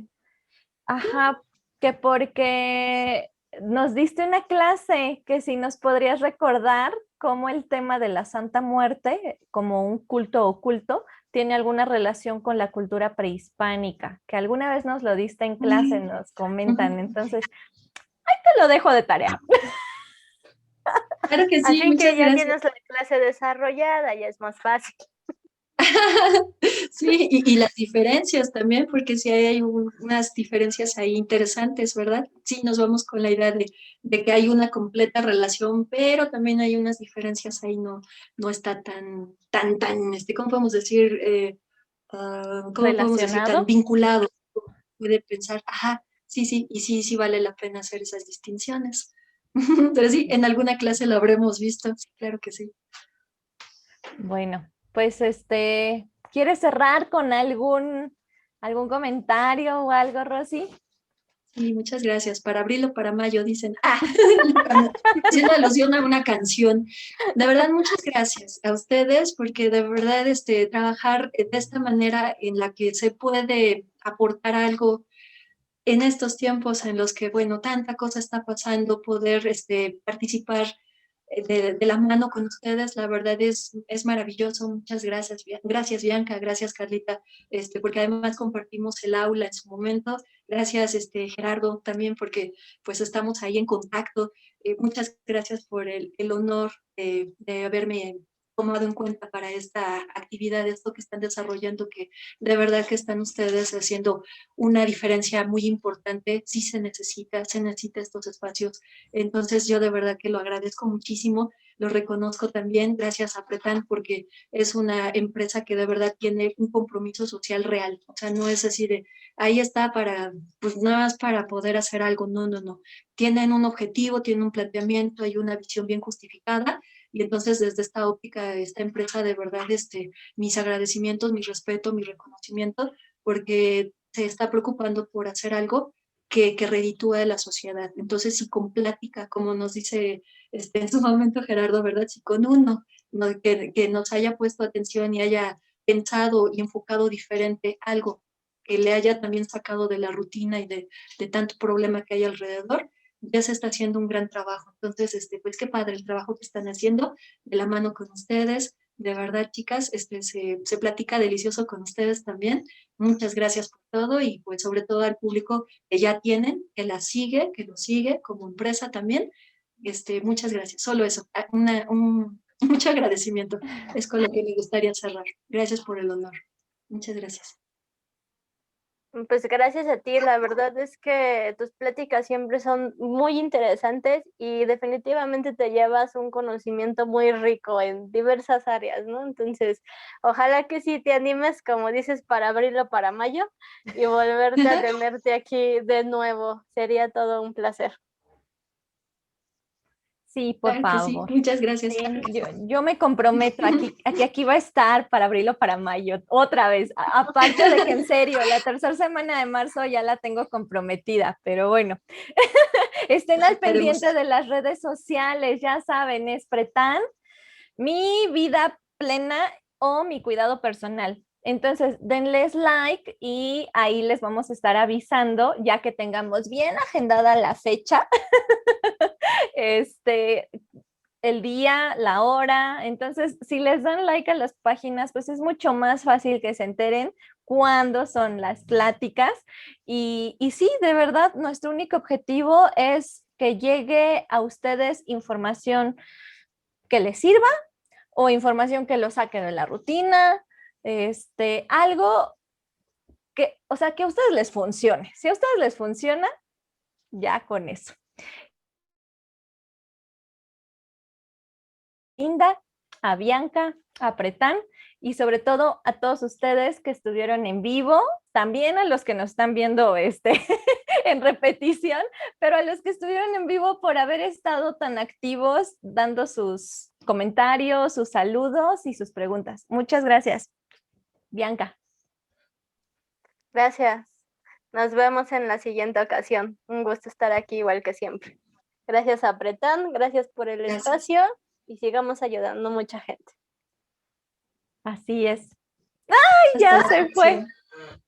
ajá, que porque nos diste una clase que si nos podrías recordar cómo el tema de la Santa Muerte, como un culto oculto, tiene alguna relación con la cultura prehispánica, que alguna vez nos lo diste en clase, nos comentan. Entonces, te lo dejo de tarea. Claro que sí, Así muchas que ya gracias. tienes la clase desarrollada, ya es más fácil. Sí, y las diferencias también, porque sí hay unas diferencias ahí interesantes, ¿verdad? Sí, nos vamos con la idea de que hay una completa relación, pero también hay unas diferencias ahí, no está ¿cómo podemos decir? ¿Cómo podemos decir? Tan Relacionado. vinculado. Puede pensar, ajá, sí, sí, y sí, sí vale la pena hacer esas distinciones. Pero sí, en alguna clase lo habremos visto, sí, claro que sí. Bueno, pues ¿quieres cerrar con algún comentario o algo, Rosy? Sí, muchas gracias. Para abril o para mayo, dicen. Ah, haciendo alusión a una canción. De verdad, muchas gracias a ustedes, porque de verdad, trabajar de esta manera en la que se puede aportar algo en estos tiempos en los que, bueno, tanta cosa está pasando, poder, participar de la mano con ustedes, la verdad es maravilloso. Muchas gracias, gracias Bianca, gracias Carlita, porque además compartimos el aula en su momento. Gracias, Gerardo, también porque pues estamos ahí en contacto. Muchas gracias por el honor de haberme tomado en cuenta para esta actividad, esto que están desarrollando, que de verdad que están ustedes haciendo una diferencia muy importante. Sí se necesita estos espacios. Entonces yo de verdad que lo agradezco muchísimo, lo reconozco también, gracias a Pretan, porque es una empresa que de verdad tiene un compromiso social real. O sea, no es así de, ahí está para, pues nada más para poder hacer algo. No, no, no. Tienen un objetivo, tienen un planteamiento, hay una visión bien justificada. Y entonces desde esta óptica, esta empresa, de verdad, mis agradecimientos, mi respeto, mi reconocimiento, porque se está preocupando por hacer algo que reditúa de la sociedad. Entonces, si con plática, como nos dice en su momento Gerardo, ¿verdad? Si con uno no, que nos haya puesto atención y haya pensado y enfocado diferente algo que le haya también sacado de la rutina y de tanto problema que hay alrededor, ya se está haciendo un gran trabajo. Entonces, pues qué padre el trabajo que están haciendo de la mano con ustedes. De verdad, chicas, se platica delicioso con ustedes también. Muchas gracias por todo y pues sobre todo al público que ya tienen, que la sigue, que lo sigue como empresa también. Muchas gracias. Solo eso, mucho agradecimiento. Es con lo que me gustaría cerrar. Gracias por el honor. Muchas gracias. Pues gracias a ti, la verdad es que tus pláticas siempre son muy interesantes y definitivamente te llevas un conocimiento muy rico en diversas áreas, ¿no? Entonces, ojalá que sí te animes, como dices, para abril o para mayo y volverte a tenerte aquí de nuevo. Sería todo un placer. Sí, por Claro que sí, favor. muchas gracias. Sí, yo me comprometo, aquí va a estar para abril o para mayo, otra vez. Aparte de que en serio, la tercera semana de marzo ya la tengo comprometida, pero bueno, estén al Haremos. pendiente de las redes sociales, ya saben, es Pretán, mi vida plena o mi cuidado personal. Entonces, denles like y ahí les vamos a estar avisando ya que tengamos bien agendada la fecha, este, el día, la hora. Entonces, si les dan like a las páginas, pues es mucho más fácil que se enteren cuándo son las pláticas. Y sí, de verdad, nuestro único objetivo es que llegue a ustedes información que les sirva o información que lo saque de la rutina, algo que, o sea, que a ustedes les funcione. Si a ustedes les funciona, ya con eso. Linda, a Bianca, a Pretán y sobre todo a todos ustedes que estuvieron en vivo, también a los que nos están viendo en repetición, pero a los que estuvieron en vivo por haber estado tan activos dando sus comentarios, sus saludos y sus preguntas. Muchas gracias, Bianca. Gracias. Nos vemos en la siguiente ocasión. Un gusto estar aquí igual que siempre. Gracias a Pretán, gracias por el Gracias. espacio y sigamos ayudando a mucha gente. Así es. ¡Ay, ya Hasta la se fue! próxima.